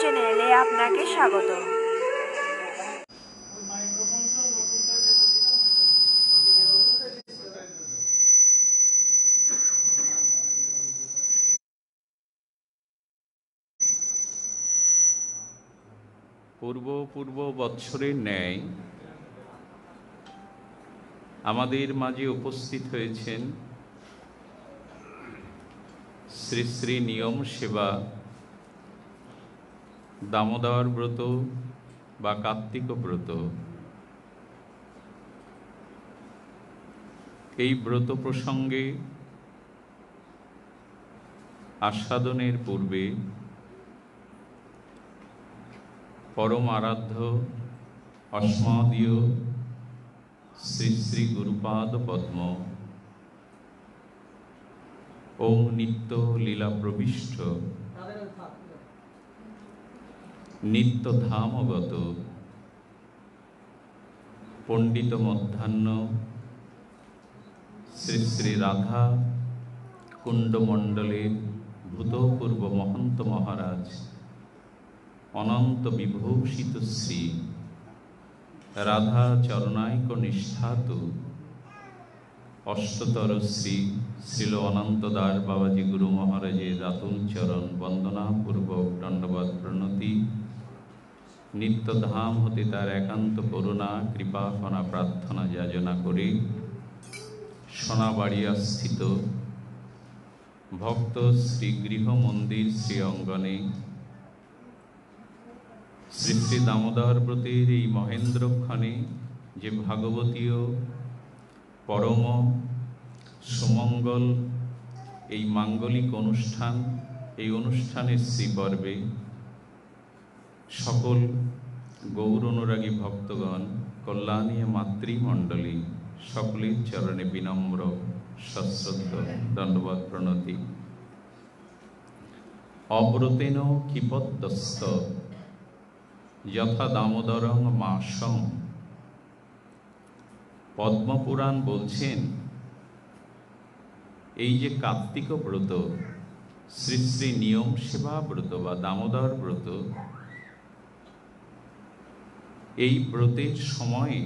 চ্যানেলে আপনাকে স্বাগত। পূর্ব বৎসরের ন্যায় আমাদের মাঝে উপস্থিত হয়েছেন শ্রী শ্রী নিয়ম সেবা দামোদর ব্রত বা কার্তিক ব্রত। এই ব্রত প্রসঙ্গে আস্বাদনের পূর্বে পরম আরাধ্য অস্মদীয় শ্রী শ্রী গুরুপাদ পদ্ম ওম নিত্য লীলা প্রবিষ্ট নিত্য ধামগত পণ্ডিত মধ্যাহ্ন শ্রী শ্রী রাধা কুণ্ডমণ্ডলের ভূতপূর্ব মহন্ত মহারাজ অনন্ত বিভূষিত শ্রী রাধা চরণাইক নিষ্ঠাত অষ্টতর শ্রী শ্রীল অনন্তদার বাবাজি গুরু মহারাজের রাতুল চরণ বন্দনাপূর্বক দণ্ডবাদ প্রণতি, নিত্যধাম হতে তার একান্ত করুণা কৃপাফনা প্রার্থনা যাচনা করে সোনাবাড়িয়া স্থিত ভক্ত শ্রী গৃহ মন্দির শ্রী অঙ্গনে শ্রী শ্রী দামোদর ব্রতের এই মহেন্দ্রক্ষণে যে ভাগবতীয় পরম সুমঙ্গল এই মাঙ্গলিক অনুষ্ঠান, এই অনুষ্ঠানের শ্রীপর্বে সকল গৌর অনুরাগী ভক্তগণ, কল্যাণী মাতৃমণ্ডলী সকলের চরণে বিনম্র সশ্রদ্ধ দণ্ডবাদ প্রণতি। অব্রতেন কিপদ্যস্ত যথা দামোদরং মাসম। পদ্মপুরাণ বলছেন এই যে কার্তিক ব্রত, শ্রী শ্রী নিয়ম সেবা ব্রত বা দামোদর ব্রত, এই ব্রতের সময়ে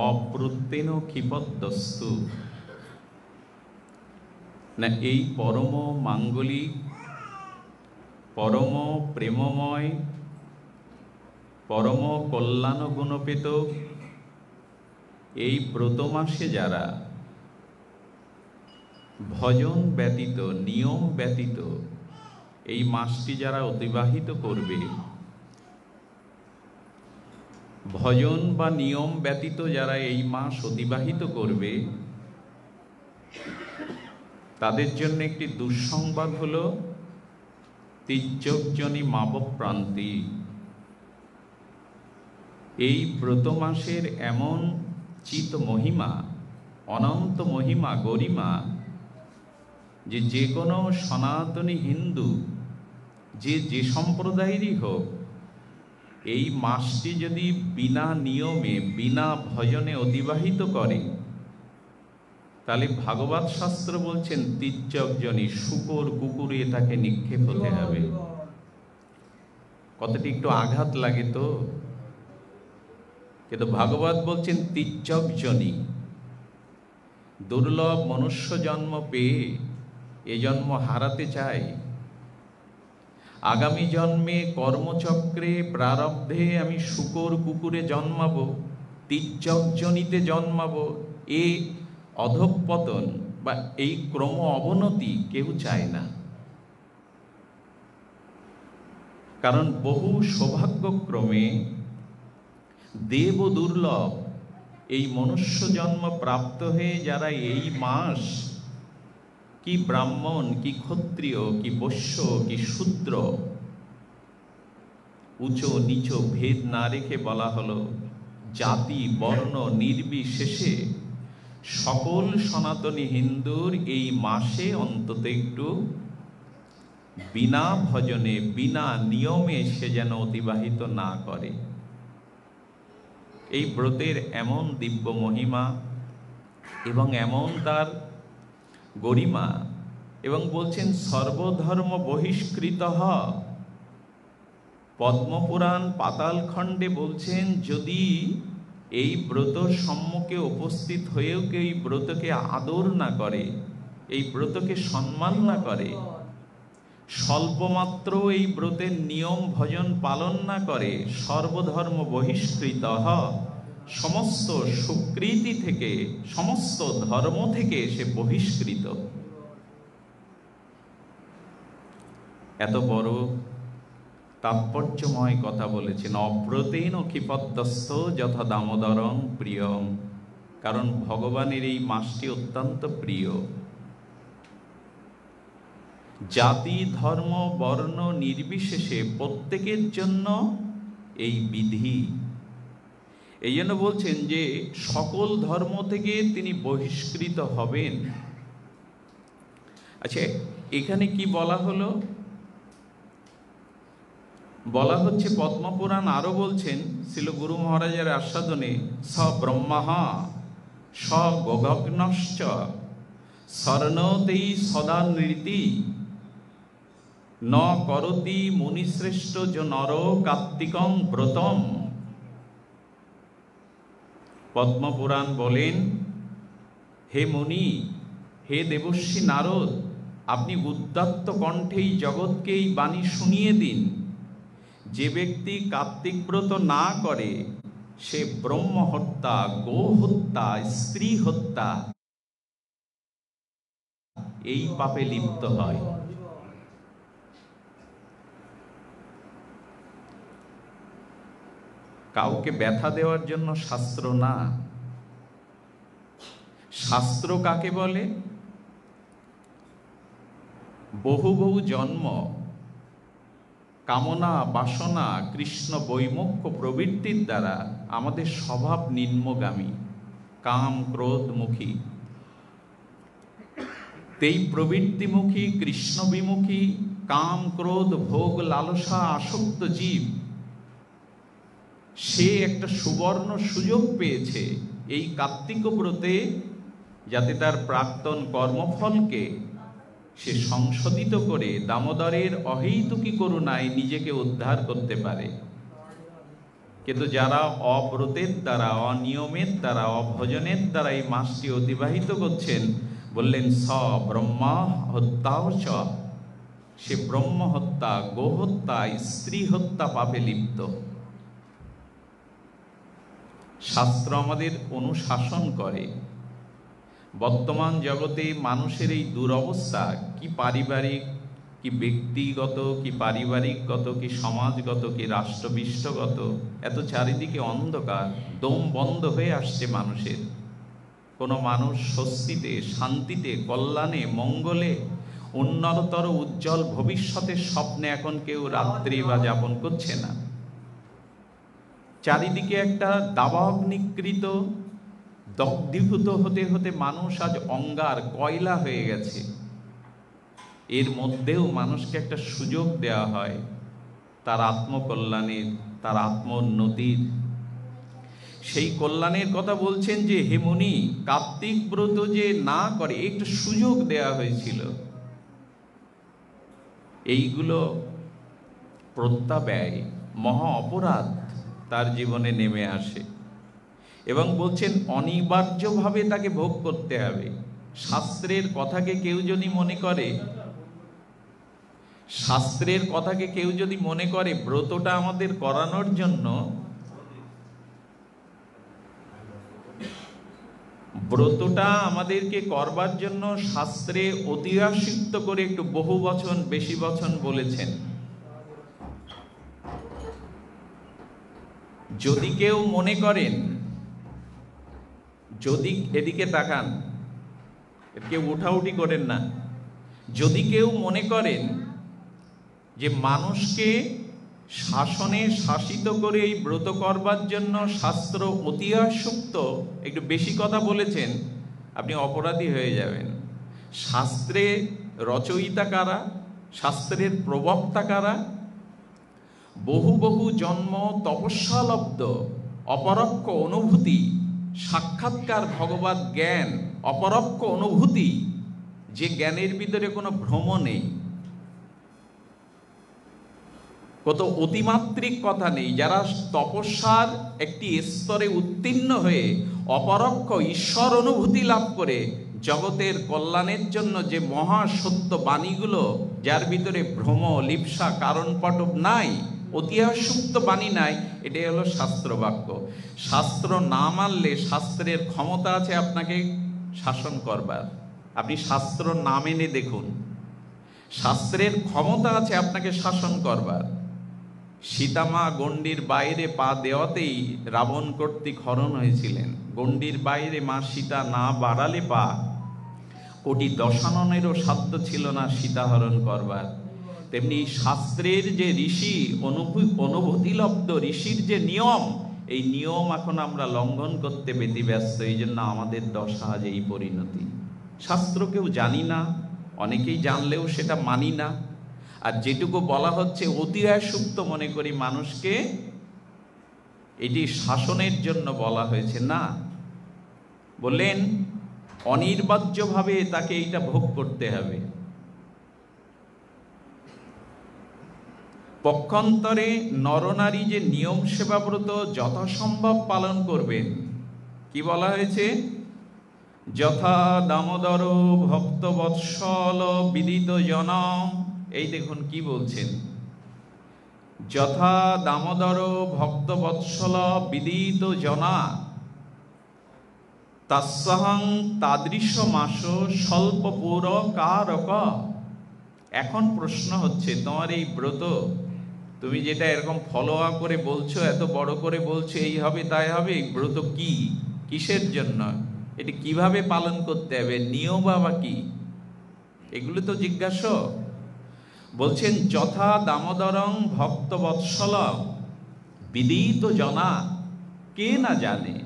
অব্রতেন কিপদ্যস্তু না, এই পরম মাঙ্গলিক পরম প্রেমময় পরম কল্যাণ গুণপেত এই ব্রত মাসে যারা ভজন ব্যতীত নিয়ম ব্যতীত এই মাসটি যারা অতিবাহিত করবে, ভজন বা নিয়ম ব্যতীত যারা এই মাস অতিবাহিত করবে, তাদের জন্য একটি দুঃসংবাদ হল তির্যকজনী মাবপ্রান্তি। এই ব্রত মাসের এমন চিত মহিমা, অনন্ত মহিমা, গরিমা, যে কোনো সনাতনী হিন্দু যে সম্প্রদায়েরই হোক, এই মাসটি যদি বিনা নিয়মে বিনা ভজনে অতিবাহিত করে, তাহলে ভাগবত শাস্ত্র বলছেন তির্যকজনী, শূকর কুকুরে তাকে নিক্ষেপ হতে হবে। কথাটি একটু আঘাত লাগে তো, কিন্তু ভাগবত বলছেন তির্যকজনী। দুর্লভ মনুষ্য জন্ম পেয়ে এ জন্ম হারাতে চাই, আগামী জন্মে কর্মচক্রে প্রারব্ধে আমি শূকর কুকুরে জন্মাবো, তির্যকজনীতে জন্মাবো, এ অধঃপতন বা এই ক্রম অবনতি কেউ চায় না। কারণ বহু সৌভাগ্যক্রমে দেব দুর্লভ এই মনুষ্য জন্ম প্রাপ্ত হয়ে যারা এই মাস, কি ব্রাহ্মণ, কি ক্ষত্রিয়, কি বৈশ্য, কি শূদ্র, উচ্চ নিচ ভেদ না রেখে বলা হলো জাতি বর্ণ নির্বিশেষে সকল সনাতনী হিন্দুর এই মাসে অন্তত একটু বিনা ভজনে বিনা নিয়মে সে যেন অতিবাহিত না করে। এই ব্রতের এমন দিব্য মহিমা এবং এমন তার গরিমা, এবং বলছেন সর্বধর্ম বহিষ্কৃত পদ্মপুরাণ পাতালখণ্ডে বলছেন, যদি এই ব্রতর সম্মুখে উপস্থিত হয়েও কেউ এই ব্রতকে আদর না করে, এই ব্রতকে সম্মান না করে, স্বল্পমাত্র এই ব্রতের নিয়ম ভজন পালন না করে, সর্বধর্ম বহিষ্কৃত, সমস্ত সুকৃতি থেকে, সমস্ত ধর্ম থেকে সে বহিষ্কৃত। এত বড় তাৎপর্যময় কথা বলেছেন। অব্রতেন ক্ষিপদ্যস্ত যথা দামোদরং প্রিয়ম, কারণ ভগবানের এই মাসটি অত্যন্ত প্রিয়। জাতি ধর্ম বর্ণ নির্বিশেষে প্রত্যেকের জন্য এই বিধি। এই জন্য বলছেন যে সকল ধর্ম থেকে তিনি বহিষ্কৃত হবেন। আচ্ছা, এখানে কি বলা হলো? বলা হচ্ছে, পদ্মপুরাণ আরো বলছেন, শ্রীল গুরু মহারাজের আস্বাদনে, স ব্রহ্মা স গোগগ্নশ্চ শরণতেই সদা নৃতি ন করতি মুনিশ্রেষ্ঠ য নর কার্তিকং ব্রতম। পদ্মপুরাণ বলেন, হে মুনি, হে দেবর্ষি নারদ, আপনি উদাত্ত কণ্ঠে এই জগৎকে এই বাণী শুনিয়ে দিন, যে ব্যক্তি কার্তিক ব্রত না করে সে ব্রহ্ম হত্যা, গো হত্যা, স্ত্রী হত্যা এই পাপে লিপ্ত হয়। কাউকে ব্যথা দেওয়ার জন্য শাস্ত্র না। শাস্ত্র কাকে বলে? বহু বহু জন্ম, কামনা বাসনা, কৃষ্ণ বৈমুখ্য প্রবৃত্তির দ্বারা আমাদের স্বভাব নিম্নগামী, কাম ক্রোধমুখী। এই প্রবৃত্তিমুখী, কৃষ্ণ বিমুখী, কাম ক্রোধ ভোগ লালসা আসক্ত জীব, সে একটা সুবর্ণ সুযোগ পেয়েছে এই কার্তিক ব্রতে, যাতে তার প্রাক্তন কর্মফলকে সে সংশোধিত করে দামোদরের অহৈতুকী করুণায় নিজেকে উদ্ধার করতে পারে। কিন্তু যারা অব্রতের দ্বারা, অনিয়মের দ্বারা, অভজনের দ্বারা এই মাসটি অতিবাহিত করছেন, বললেন স ব্রহ্মা হত্যাও চ, সে ব্রহ্ম হত্যা, গোহত্যা, স্ত্রী হত্যা পাপে লিপ্ত। শাস্ত্র আমাদের অনুশাসন করে। বর্তমান জগতে মানুষের এই দুরবস্থা, কি পারিবারিক, কি ব্যক্তিগত, কি পারিবারিকগত, কি সমাজগত, কি রাষ্ট্রবিষ্টগত, এত চারিদিকে অন্ধকার, দম বন্ধ হয়ে আসছে মানুষের। কোনো মানুষ স্বস্তিতে, শান্তিতে, কল্যাণে, মঙ্গলে, উন্নততর উজ্জ্বল ভবিষ্যতের স্বপ্নে এখন কেউ রাত্রি বা যাপন করছে না। চারিদিকে একটা দাবাগ্নিকৃত, দগ্ধীভূত হতে হতে মানুষ আজ অঙ্গার, কয়লা হয়ে গেছে। এর মধ্যেও মানুষকে একটা সুযোগ দেওয়া হয় তার আত্মকল্যাণের, তার আত্মোন্নতির। সেই কল্যাণের কথা বলছেন যে, হে মুনি, কার্তিক ব্রত যে না করে, একটু সুযোগ দেওয়া হয়েছিল। এইগুলো প্রত্যাব্যয়, মহা অপরাধ তার জীবনে নেমে আসে এবং বলছেন অনিবার্যভাবে তাকে ভোগ করতে হবে। শাস্ত্রের কথাকে কেউ যদি মনে করে, শাস্ত্রের কথাকে কেউ যদি মনে করে ব্রতটা আমাদের করানোর জন্য, ব্রতটা আমাদেরকে করবার জন্য শাস্ত্রে অতিবাসিত করে একটু বহু বচন, বেশি বচন বলেছেন। যদি কেউ মনে করেন, যদি এদিকে তাকান, কেউ উঠাউঠি করেন না, যদি কেউ মনে করেন যে মানুষকে শাসনে শাসিত করে এই ব্রত করবার জন্য শাস্ত্র অতিআসক্ত, একটু বেশি কথা বলেছেন, আপনি অপরাধী হয়ে যাবেন। শাস্ত্রে রচয়িতা কারা? শাস্ত্রের প্রবক্তা কারা? বহু বহু জন্ম তপস্যালব্ধ অপরোক্ষ অনুভূতি, সাক্ষাৎকার ভগবৎ জ্ঞান, অপরোক্ষ অনুভূতি, যে জ্ঞানের ভিতরে কোনো ভ্রম নেই। কত অতিমাত্রিক কথা নেই। যারা তপস্যার একটি স্তরে উত্তীর্ণ হয়ে অপরোক্ষ ঈশ্বর অনুভূতি লাভ করে জগতের কল্যাণের জন্য যে মহাসত্য বাণীগুলো, যার ভিতরে ভ্রম লিপ্সা কারণ পটব নাই, অতিহাসযুক্ত বাণী নাই, এটাই হলো শাস্ত্র বাক্য। শাস্ত্র না মানলে শাস্ত্রের ক্ষমতা আছে আপনাকে শাসন করবার। আপনি শাস্ত্র না মেনে দেখুন, শাস্ত্রের ক্ষমতা আছে আপনাকে শাসন করবার। সীতামা গণ্ডির বাইরে পা দেওয়াতেই রাবণ কর্তৃক হরণ হয়েছিলেন। গণ্ডির বাইরে মা সীতা না বাড়ালে পা, কোটি দশাননেরও সাধ্য ছিল না সীতাহরণ করবার। তেমনি শাস্ত্রের যে ঋষি, অনুভূতিলব্ধ ঋষির যে নিয়ম, এই নিয়ম এখন আমরা লঙ্ঘন করতে ব্যতিব্যস্ত। এই জন্য আমাদের দশা আজ এই পরিণতি। শাস্ত্র কেউ জানি না, অনেকেই জানলেও সেটা মানি না। আর যেটুকু বলা হচ্ছে অতিহাসযুক্ত মনে করি মানুষকে, এটি শাসনের জন্য বলা হয়েছে না। বললেন অনির্বাজ্যভাবে তাকে এইটা ভোগ করতে হবে। পক্ষান্তরে নরনারী যে নিয়ম সেবাব্রত যথাসম্ভব পালন করবেন। কি বলা হয়েছে? যথা দামোদর ভক্তবৎসল বিদিত জনম। এই দেখুন কি বলছেন, যথা দামোদর ভক্তবৎসল বিদিত জনা তৎসহং তাদৃশ মাস স্বল্প পুর কারক। এখন প্রশ্ন হচ্ছে, তোমার এই ব্রত, তুমি যেটা এরকম ফলোয়া করে বলছো, এত বড় করে বলছো এই হবে তাই হবে, এই ব্রত কি, কিসের জন্য, এটি কিভাবে পালন করতে হবে, নিয়ম বা কি, এগুলো তো জিজ্ঞাসা। বলছেন যথা দামোদরং ভক্তবৎসল বিদিত জনা। কে না জানে,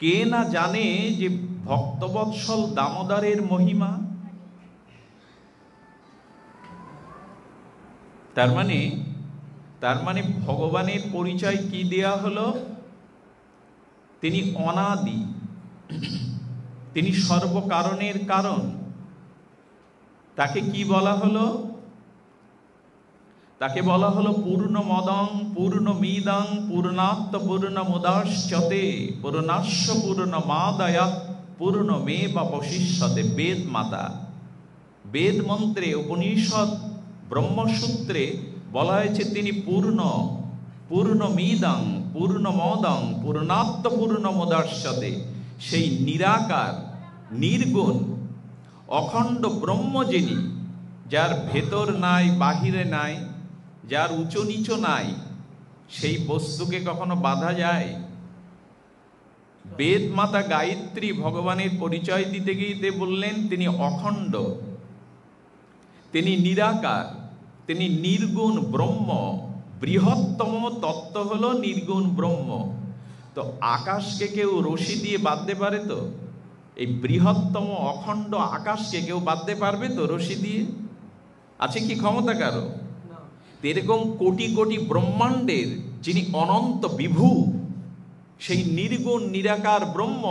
কে না জানে যে ভক্তবৎসল দামোদরের মহিমা। তার মানে ভগবানের পরিচয় কি দেয়া হলো? তিনি অনাদি, তিনি সর্বকারণের কারণ। তাকে কি বলা হলো? তাকে বলা হলো পূর্ণমদং পূর্ণমিদং পূর্ণাত্ম পূর্ণমুদাশ্চতে পূর্ণাস্য পূর্ণমাদায়া পূর্ণমেবাবশিষ্যতে। বেদ মাতা, বেদ মন্ত্রে, উপনিষদ ব্রহ্মসূত্রে বলা হয়েছে তিনি পূর্ণ, পূর্ণমিদং পূর্ণমদং পূর্ণাত্ম পূর্ণমুদাশ্চতে। সেই নিরাকার, নির্গুণ, অখণ্ড ব্রহ্ম যিনি, যার ভেতর নাই বাহিরে নাই, যার উঁচু নিচু নাই, সেই বস্তুকে কখনো বাধা যায়? বেদ মাতা গায়ত্রী ভগবানের পরিচয় দিতে গিয়ে বললেন তিনি অখণ্ড, তিনি নিরাকার, তিনি নির্গুণ ব্রহ্ম। বৃহত্তম তত্ত্ব হলো নির্গুণ ব্রহ্ম। তো আকাশকে কেউ রশি দিয়ে বাঁধতে পারে? তো এই বৃহত্তম অখণ্ড আকাশকে কেউ বাঁধতে পারবে তো রশি দিয়ে? আছে কি ক্ষমতা কারো? এরকম কোটি কোটি ব্রহ্মাণ্ডের যিনি অনন্ত বিভু, সেই নির্গুণ নিরাকার ব্রহ্ম,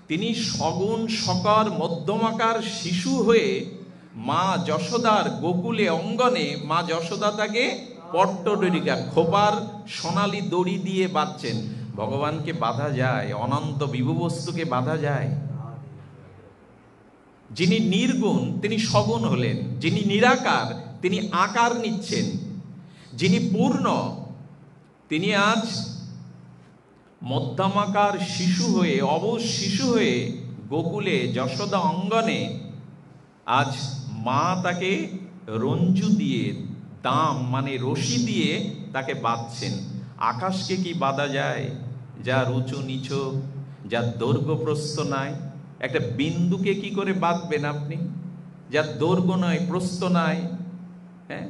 তিনি সগুণ সকর মধ্যমাকার শিশু হয়ে মা যশোদার গোকুলে অঙ্গনে মা যশোদা তাকে পট্টডরিকা, খোপার সোনালি দড়ি দিয়ে বাঁধছেন। ভগবানকে বাঁধা যায়? অনন্ত বিভু বস্তুকে বাঁধা যায়? যিনি নির্গুণ তিনি সগুণ হলেন, যিনি নিরাকার তিনি আকার নিচ্ছেন, যিনি পূর্ণ তিনি আজ মধ্যমাকার শিশু হয়ে, অবশ শিশু হয়ে গোকুলে যশোদা অঙ্গনে আজ মা তাকে রঞ্জু দিয়ে, দাম মানে রশি দিয়ে তাকে বাঁধছেন। আকাশকে কি বাঁধা যায়? যার উঁচু নিচু, যার দৈর্ঘ্য প্রস্থ নাই। একটা বিন্দুকে কি করে বাঁধবেন আপনি, যার দৈর্ঘ্য নয় প্রস্থ নাই? হ্যাঁ,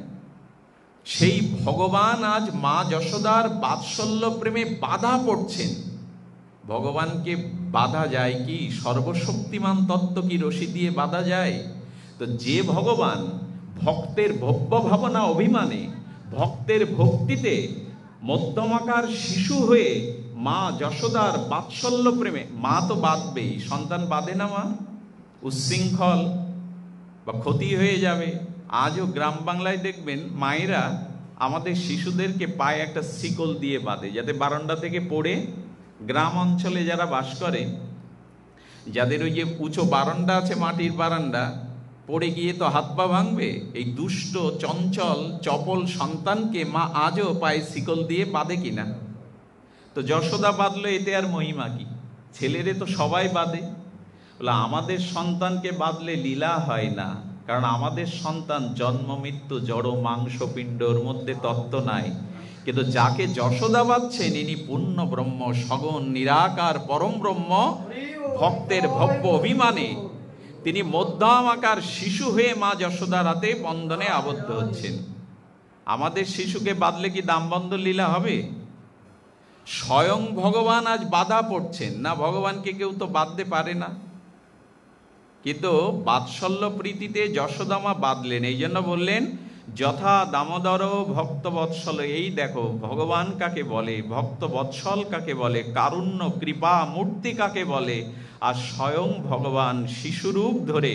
সেই ভগবান আজ মা যশোদার বাৎসল্য প্রেমে বাধা পড়ছেন। ভগবানকে বাধা যায় কি? সর্বশক্তিমান তত্ত্ব কি রশি দিয়ে বাধা যায়? তো যে ভগবান ভক্তের ভব্য ভাবনা অভিমানে, ভক্তের ভক্তিতে মধ্যমাকার শিশু হয়ে মা যশোদার বাৎসল্য প্রেমে, মা তো বাঁধবেই, সন্তান বাঁধে না মা? উচ্ছৃঙ্খল বা ক্ষতি হয়ে যাবে, আজও গ্রাম বাংলায় দেখবেন মায়েরা আমাদের শিশুদেরকে পায়ে একটা শিকল দিয়ে বাঁধে, যাতে বারান্দা থেকে পড়ে, গ্রাম অঞ্চলে যারা বাস করে, যাদের ওই যে উঁচু বারান্দা আছে, মাটির বারান্দা, পড়ে গিয়ে তো হাত পা ভাঙবে, এই দুষ্ট চঞ্চল চপল সন্তানকে মা আজও পায়ে শিকল দিয়ে বাঁধে কিনা? তো যশোদা বাঁধলো, এতে আর মহিমা কি? ছেলেরে তো সবাই বাঁধে। বলে আমাদের সন্তানকে বাঁধলে লীলা হয় না, কারণ আমাদের সন্তান জন্ম মৃত্যু জড় মাংসপিণ্ডর মধ্যে তত্ত্ব নাই। কিন্তু যাকে যশোদা বাঁধছেন ইনি পূর্ণ ব্রহ্ম, সগুণ নিরাকার পরম ব্রহ্ম। ভক্তের ভব্য অভিমানে তিনি মধ্যম আকার শিশু হয়ে মা যশোদার হাতে বন্ধনে আবদ্ধ হচ্ছেন। আমাদের শিশুকে বাঁধলে কি দামবন্ধ লীলা হবে? স্বয়ং ভগবান আজ বাধা পড়ছেন না, ভগবানকে কেউ তো বাঁধতে পারে না। কিন্তু বাৎসল্য প্রীতিতে যশোদামা বাঁধলেন, এই জন্য বললেন যথা দামোদর ভক্ত বৎসল। এই দেখো ভগবান কাকে বলে, ভক্ত বৎসল কাকে বলে, কারুণ্য কৃপা মূর্তি কাকে বলে, আর স্বয়ং ভগবান শিশুরূপ ধরে।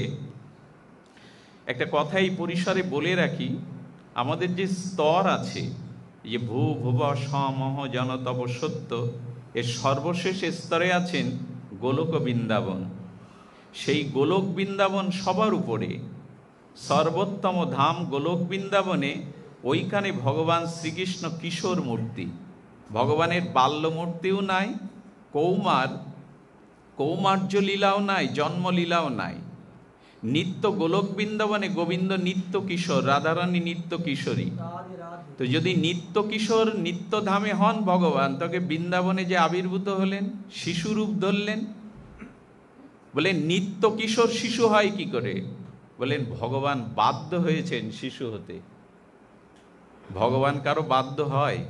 একটা কথা এই পরিসরে বলে রাখি, আমাদের যে স্তর আছে, যে ভূ ভুব সমহ জন তব সত্য, এর সর্বশেষ স্তরে আছেন গোলক বৃন্দাবন। সেই গোলক বৃন্দাবন সবার উপরে, সর্বোত্তম ধাম গোলক বৃন্দাবনে, ওইখানে ভগবান শ্রীকৃষ্ণ কিশোর মূর্তি। ভগবানের বাল্য মূর্তিও নাই, কৌমার্য লীলাও নাই, জন্মলীলাও নাই। নিত্য গোলক বৃন্দাবনে গোবিন্দ নিত্য কিশোর, রাধারানী নিত্য কিশোরী। তো যদি নিত্য কিশোর নিত্য ধামে হন ভগবান, তাকে বৃন্দাবনে যে আবির্ভূত হলেন, শিশুরূপ ধরলেন। বলে নিত্য কিশোর শিশু হয় কি করে? বলেন ভগবান বাধ্য হয়েছেন শিশু হতে। ভগবান কারো বাধ্য হয়?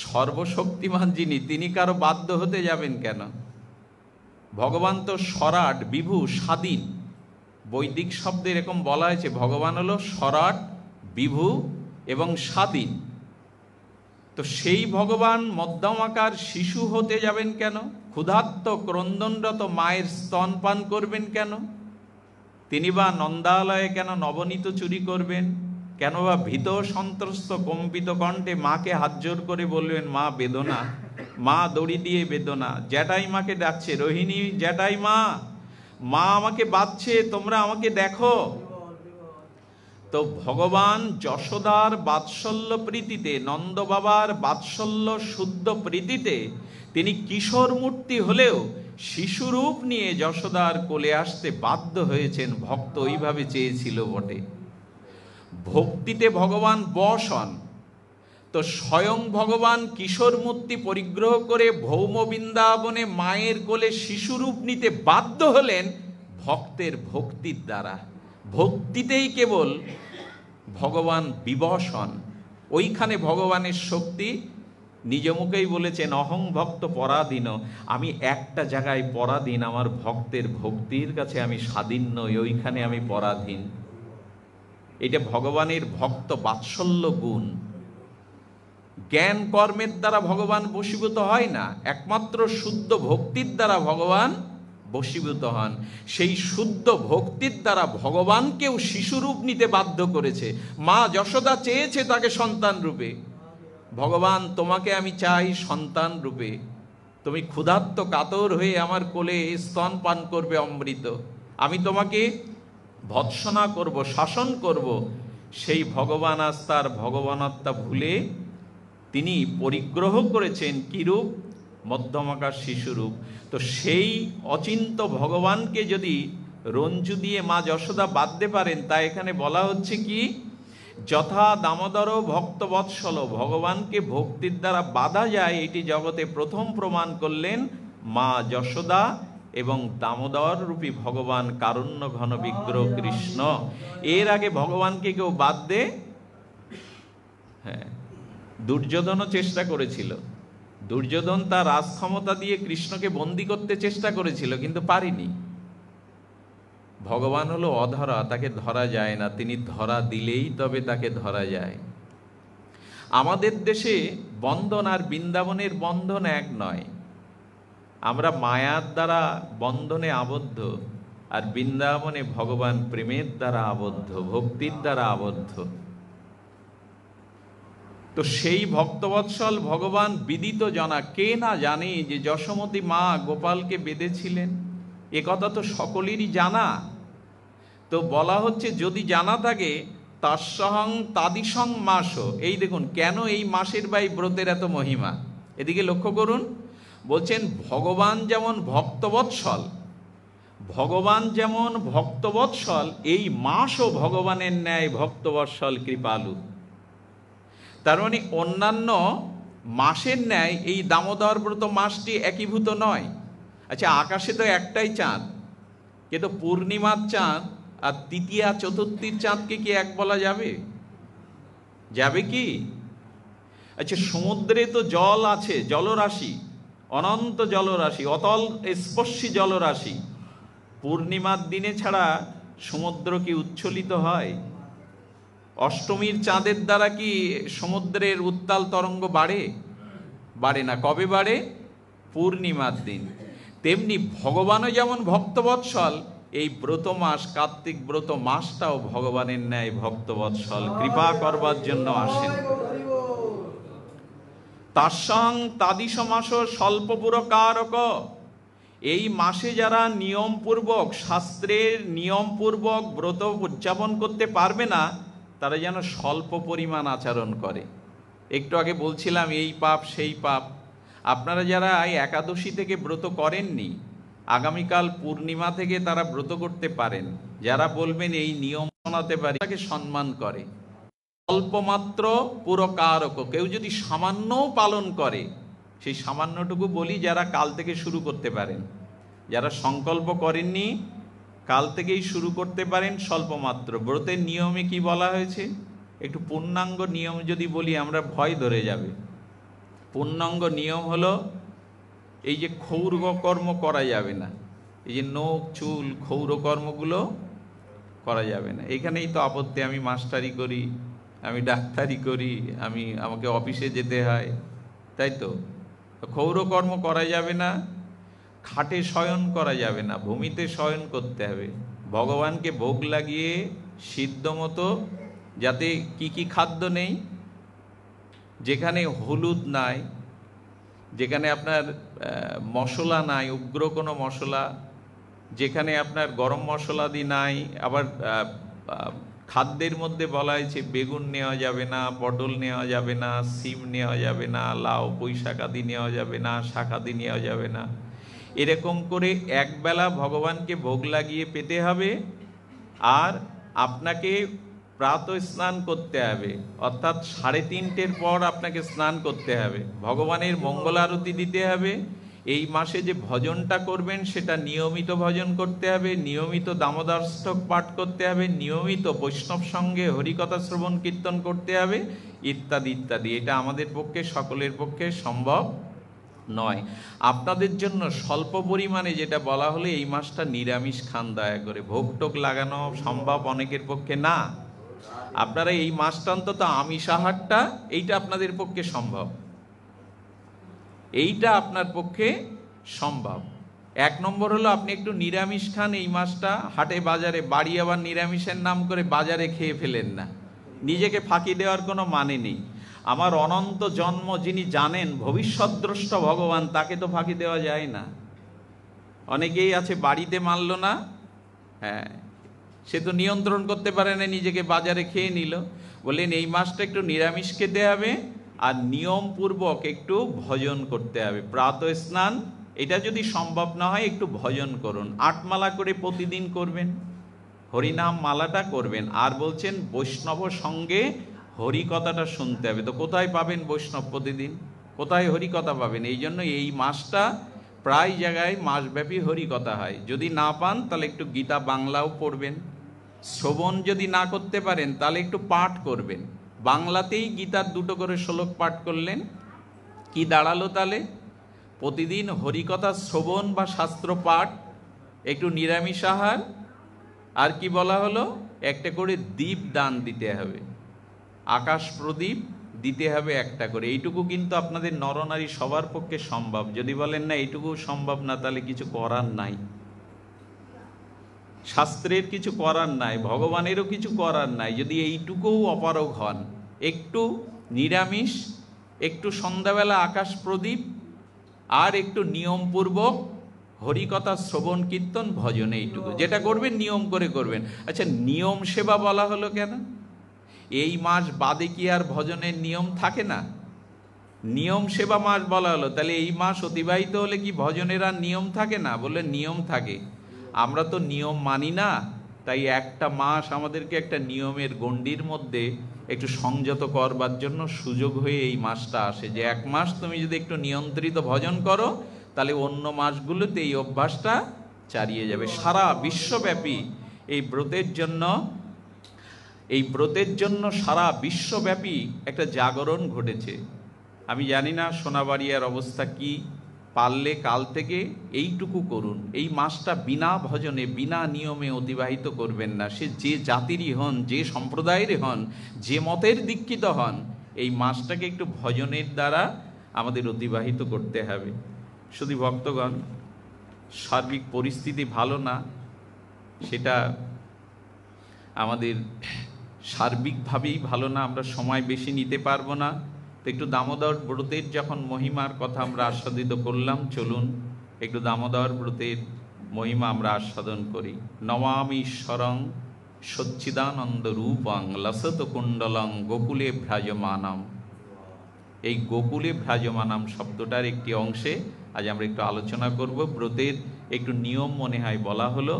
সর্বশক্তিমান যিনি, তিনি কারো বাধ্য হতে যাবেন কেন? ভগবান তো সরাট, বিভু, স্বাধীন। বৈদিক শব্দে এরকম বলা হয়েছে, ভগবান হলো সরাট, বিভু এবং স্বাধীন। তো সেই ভগবান মধ্যম আকার শিশু হতে যাবেন কেন? ক্ষুধার্ত ক্রন্দনরত মায়ের স্তন পান করবেন কেন? তিনি বা নন্দালয়ে কেন নবনীত চুরি করবেন? কেন বা ভীত সন্ত্রস্ত কম্পিত কণ্ঠে মাকে হাত জোর করে বলবেন মা বেদনা, মা দড়ি দিয়ে বেদনা। জ্যাঠাই মাকে ডাকছে, রোহিণী জ্যাঠাই মা, মা আমাকে বাঁধছে, তোমরা আমাকে দেখো। তো ভগবান যশোদার বাৎসল্য প্রীতিতে, নন্দ বাবার বাৎসল্য শুদ্ধ প্রীতিতে তিনি কিশোর মূর্তি হলেও শিশুরূপ নিয়ে যশোদার কোলে আসতে বাধ্য হয়েছেন। ভক্ত ওইভাবে চেয়েছিল বটে। ভক্তিতে ভগবান বশ হন। তো স্বয়ং ভগবান কিশোর মূর্তি পরিগ্রহ করে ভৌম বৃন্দাবনে মায়ের কোলে শিশুরূপ নিতে বাধ্য হলেন ভক্তের ভক্তির দ্বারা। ভক্তিতেই কেবল ভগবান বিবশ হন। ওইখানে ভগবানের শক্তি। নিজ মুখেই বলেছেন অহং ভক্ত পরাধীন, আমি একটা জায়গায় পরাধীন, আমার ভক্তের ভক্তির কাছে আমি স্বাধীন নই, ওইখানে আমি পরাধীন। এটা ভগবানের ভক্ত বাৎসল্য গুণ। জ্ঞান কর্মের দ্বারা ভগবান বশীভূত হয় না, একমাত্র শুদ্ধ ভক্তির দ্বারা ভগবান বশীভূত হন। সেই শুদ্ধ ভক্তির দ্বারা ভগবানকেও শিশুরূপ নিতে বাধ্য করেছে। মা যশোদা চেয়েছে তাকে সন্তান রূপে। ভগবান তোমাকে আমি চাই সন্তান রূপে, তুমি ক্ষুধার্ত কাতর হয়ে আমার কোলে স্তন পান করবে অমৃত, আমি তোমাকে ভৎসনা করব, শাসন করব। সেই ভগবান আজ তার ভগবানত্তা ভুলে তিনি পরিগ্রহ করেছেন কিরূপ? মধ্যমাকার শিশুরূপ। তো সেই অচিন্ত ভগবানকে যদি রঞ্জু দিয়ে মা যশোদা বাঁধতে পারেন, তা এখানে বলা হচ্ছে কি? যথা দামোদর ভক্ত বৎসল, ভগবানকে ভক্তির দ্বারা বাঁধা যায়, এটি জগতে প্রথম প্রমাণ করলেন মা যশোদা এবং দামোদর রূপী ভগবান কারুণ্য ঘন বিগ্রহ কৃষ্ণ। এর আগে ভগবানকে কেউ বাঁধতে, হ্যাঁ, দুর্যোধনও চেষ্টা করেছিল। দুর্যোধন তার রাজক্ষমতা দিয়ে কৃষ্ণকে বন্দী করতে চেষ্টা করেছিল, কিন্তু পারেনি। ভগবান হলো অধরা, তাকে ধরা যায় না, তিনি ধরা দিলেই তবে তাকে ধরা যায়। আমাদের দেশে বন্ধন আর বৃন্দাবনের বন্ধন এক নয়। আমরা মায়ার দ্বারা বন্ধনে আবদ্ধ, আর বৃন্দাবনে ভগবান প্রেমের দ্বারা আবদ্ধ, ভক্তির দ্বারা আবদ্ধ। তো সেই ভক্তবৎসল ভগবান বিদিত জনা, কে না জানে যে যশোমতী মা গোপালকে বেঁধেছিলেন, এ কথা তো সকলেরই জানা। তো বলা হচ্ছে যদি জানা থাকে তাসহং তাদিসং মাস, এই দেখুন কেন এই মাসের বা এই ব্রতের এত মহিমা। এদিকে লক্ষ্য করুন, বলছেন ভগবান যেমন ভক্তবৎসল, ভগবান যেমন ভক্তবৎসল, এই মাসও ভগবানের ন্যায় ভক্তবৎসল কৃপালু। তার মানে অন্যান্য মাসের ন্যায় এই দামোদর ব্রত মাসটি একীভূত নয়। আচ্ছা, আকাশে তো একটাই চাঁদ, কিন্তু পূর্ণিমার চাঁদ আর তৃতীয়া চতুর্থীর চাঁদকে কি এক বলা যাবে? যাবে কি? আচ্ছা, সমুদ্রে তো জল আছে, জলরাশি, অনন্ত জলরাশি, অতল স্পর্শী জলরাশি। পূর্ণিমার দিনে ছাড়া সমুদ্র কি উচ্ছ্বলিত হয়? অষ্টমীর চাঁদের দ্বারা কি সমুদ্রের উত্তাল তরঙ্গ বাড়ে? বাড়ে না। কবে বাড়ে? পূর্ণিমার দিন। তেমনি ভগবানও যেমন ভক্তবৎসল, এই ব্রত মাস, কার্তিক ব্রত মাসটাও ভগবানের ন্যায় ভক্তবৎসল, কৃপা করবার জন্য আসেন। তাসং তাদিস মাস স্বল্পপুরকারক, এই মাসে যারা নিয়মপূর্বক, শাস্ত্রের নিয়মপূর্বক ব্রত উদযাপন করতে পারবে না, তারা যেন স্বল্প পরিমাণ আচরণ করে। একটু আগে বলছিলাম এই পাপ সেই পাপ। আপনারা যারা একাদশী থেকে ব্রত করেননি, আগামীকাল পূর্ণিমা থেকে তারা ব্রত করতে পারেন। যারা বলবেন এই নিয়ম শোনাতে পারি, তাকে সম্মান করে। অল্পমাত্র পুরকারক, কেউ যদি সামান্যও পালন করে, সেই সামান্যটুকু বলি যারা কাল থেকে শুরু করতে পারেন, যারা সংকল্প করেননি কাল থেকেই শুরু করতে পারেন স্বল্পমাত্র। ব্রতের নিয়মে কি বলা হয়েছে? একটু পূর্ণাঙ্গ নিয়ম যদি বলি আমরা ভয় ধরে যাবে। পূর্ণাঙ্গ নিয়ম হলো এই যে ক্ষৌরকর্ম করা যাবে না, এই যে নখ চুল ক্ষৌরকর্মগুলো করা যাবে না। এখানেই তো আপত্তি, আমি মাস্টারি করি, আমি ডাক্তারি করি, আমাকে অফিসে যেতে হয়, তাই তো? ক্ষৌরকর্ম করা যাবে না, খাটে শয়ন করা যাবে না, ভূমিতে শয়ন করতে হবে। ভগবানকে ভোগ লাগিয়ে সিদ্ধ মতো, যাতে কি কি খাদ্য নেই, যেখানে হলুদ নাই, যেখানে আপনার মশলা নাই, উগ্র কোনো মশলা, যেখানে আপনার গরম মশলাদি নাই। আবার খাদ্যের মধ্যে বলা হয়েছে বেগুন নেওয়া যাবে না, পটল নেওয়া যাবে না, সিম নেওয়া যাবে না, লাউ পুঁই শাক আদি নেওয়া যাবে না, শাক আদি নেওয়া যাবে না। এরকম করে একবেলা ভগবানকে ভোগ লাগিয়ে পেতে হবে। আর আপনাকে প্রাত স্নান করতে হবে, অর্থাৎ 3:30-র পর আপনাকে স্নান করতে হবে, ভগবানের মঙ্গল আরতি দিতে হবে। এই মাসে যে ভজনটা করবেন সেটা নিয়মিত ভজন করতে হবে, নিয়মিত দামোদরাষ্টক পাঠ করতে হবে, নিয়মিত বৈষ্ণব সঙ্গে হরিকথা শ্রবণ কীর্তন করতে হবে, ইত্যাদি ইত্যাদি। এটা আমাদের পক্ষে, সকলের পক্ষে সম্ভব নয়। আপনাদের জন্য স্বল্প পরিমাণে যেটা বলা হলো, এই মাসটা নিরামিষ খান দয়া করে। ভোগ টোক লাগানো সম্ভব অনেকের পক্ষে না। আপনারা এই মাসটা অন্তত আমিষ আহারটা, এইটা আপনাদের পক্ষে সম্ভব, এইটা আপনার পক্ষে সম্ভব। 1 নম্বর হলো আপনি একটু নিরামিষ খান এই মাসটা, হাটে বাজারে, বাড়ি আবার নিরামিষের নাম করে বাজারে খেয়ে ফেলেন না, নিজেকে ফাঁকি দেওয়ার কোনো মানে নেই। আমার অনন্ত জন্ম যিনি জানেন, ভবিষ্যৎ দ্রষ্টা ভগবান, তাকে তো ফাঁকি দেওয়া যায় না। অনেকেই আছে বাড়িতে মানল না, হ্যাঁ, সে তো নিয়ন্ত্রণ করতে পারে না, নিজেকে বাজারে খেয়ে নিল। বললেন এই মাসটা একটু নিরামিষ খেতে হবে, আর নিয়মপূর্বক একটু ভজন করতে হবে, প্রাত স্নান। এটা যদি সম্ভব না হয় একটু ভজন করুন, 8 মালা করে প্রতিদিন করবেন, হরিনাম মালাটা করবেন। আর বলছেন বৈষ্ণব সঙ্গে হরিকথাটা শুনতে হবে। তো কোথায় পাবেন বৈষ্ণব প্রতিদিন? কোথায় হরিকথা পাবেন? এই জন্য এই মাসটা প্রায় জায়গায় মাসব্যাপী হরিকথা হয়। যদি না পান তাহলে একটু গীতা বাংলাও পড়বেন। শ্রবণ যদি না করতে পারেন তাহলে একটু পাঠ করবেন। বাংলাতেই গীতার 2টো করে শ্লোক পাঠ করলেন, কি দাঁড়ালো তাহলে? প্রতিদিন হরিকথা শ্রবণ বা শাস্ত্র পাঠ, একটু নিরামিষ আহার, আর কি বলা হলো, একটা করে দীপ দান দিতে হবে, আকাশ প্রদীপ দিতে হবে একটা করে। এইটুকু কিন্তু আপনাদের নরনারী সবার পক্ষে সম্ভব। যদি বলেন না এইটুকু সম্ভব না, তাহলে কিছু করার নাই। শাস্ত্রের কিছু করার নাই, ভগবানেরও কিছু করার নাই, যদি এইটুকুও অপারগ হন, একটু নিরামিষ, একটু সন্ধ্যাবেলা আকাশ প্রদীপ, আর একটু নিয়মপূর্বক হরিকথা শ্রবণ কীর্তন ভজন, এইটুকু যেটা করবেন নিয়ম করে করবেন। আচ্ছা, নিয়ম সেবা বলা হলো কেন? এই মাস বাদে কি আর ভজনের নিয়ম থাকে না? নিয়ম সেবা মাস বলা হলো, তাহলে এই মাস অতিবাহিত হলে কি ভজনের আর নিয়ম থাকে না? বললে নিয়ম থাকে। আমরা তো নিয়ম মানি না, তাই একটা মাস আমাদেরকে একটা নিয়মের গণ্ডির মধ্যে একটু সংযত করবার জন্য সুযোগ হয়ে এই মাসটা আসে, যে এক মাস তুমি যদি একটু নিয়ন্ত্রিত ভজন করো, তাহলে অন্য মাসগুলোতে এই অভ্যাসটা চালিয়ে যাবে। সারা বিশ্বব্যাপী এই ব্রতের জন্য সারা বিশ্বব্যাপী একটা জাগরণ ঘটেছে। আমি জানি না সোনাবাড়িয়ার অবস্থা কি, পারলে কাল থেকে এইটুকু করুন, এই মাসটা বিনা ভজনে বিনা নিয়মে অতিবাহিত করবেন না। সে যে জাতিরই হন, যে সম্প্রদায়েরই হন, যে মতের দীক্ষিত হন, এই মাসটাকে একটু ভজনের দ্বারা আমাদের অতিবাহিত করতে হবে। শুধু ভক্তগণ, সার্বিক পরিস্থিতি ভালো না, সেটা আমাদের সার্বিকভাবেই ভালো না, আমরা সময় বেশি নিতে পারবো না। তো একটু দামোদর ব্রতের যখন মহিমার কথা আমরা আস্বাদিত করলাম, চলুন একটু দামোদর ব্রতের মহিমা আমরা আস্বাদন করি। নমামি ঈশ্বরং সচ্চিদানন্দ রূপং লসত কুণ্ডলং গোকুলে ভ্রাজমানম। এই গোকুলে ভ্রাজমানম শব্দটার একটি অংশে আজ আমরা একটু আলোচনা করব। ব্রতের একটু নিয়ম মনে হয় বলা হলো,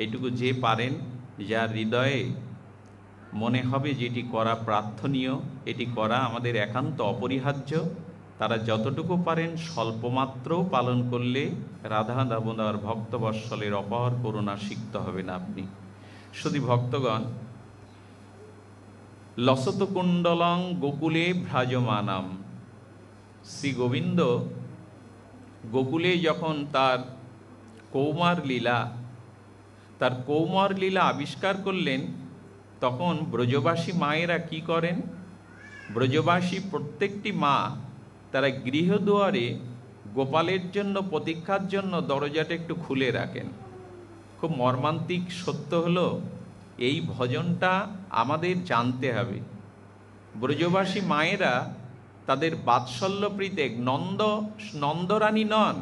এটুকু যে পারেন, যার হৃদয়ে মনে হবে যেটি করা প্রার্থনীয়, এটি করা আমাদের একান্ত অপরিহার্য, তারা যতটুকু পারেন স্বল্পমাত্রও পালন করলে রাধা দামোদর ভক্তবৎসলের অপার করুণা সিক্ত হবেন আপনি। শুধু ভক্তগণ, লসত কুণ্ডলং গোকুলে ভ্রাজমানম। শ্রী গোবিন্দ গোকুলে যখন তার কৌমার লীলা আবিষ্কার করলেন, তখন ব্রজবাসী মায়েরা কি করেন? ব্রজবাসী প্রত্যেকটি মা তারা গৃহদুয়ারে গোপালের জন্য প্রতীক্ষার জন্য দরজাটা একটু খুলে রাখেন। খুব মর্মান্তিক সত্য হলো, এই ভজনটা আমাদের জানতে হবে। ব্রজবাসী মায়েরা তাদের বাৎসল্যপ্রীতে নন্দরানী নন,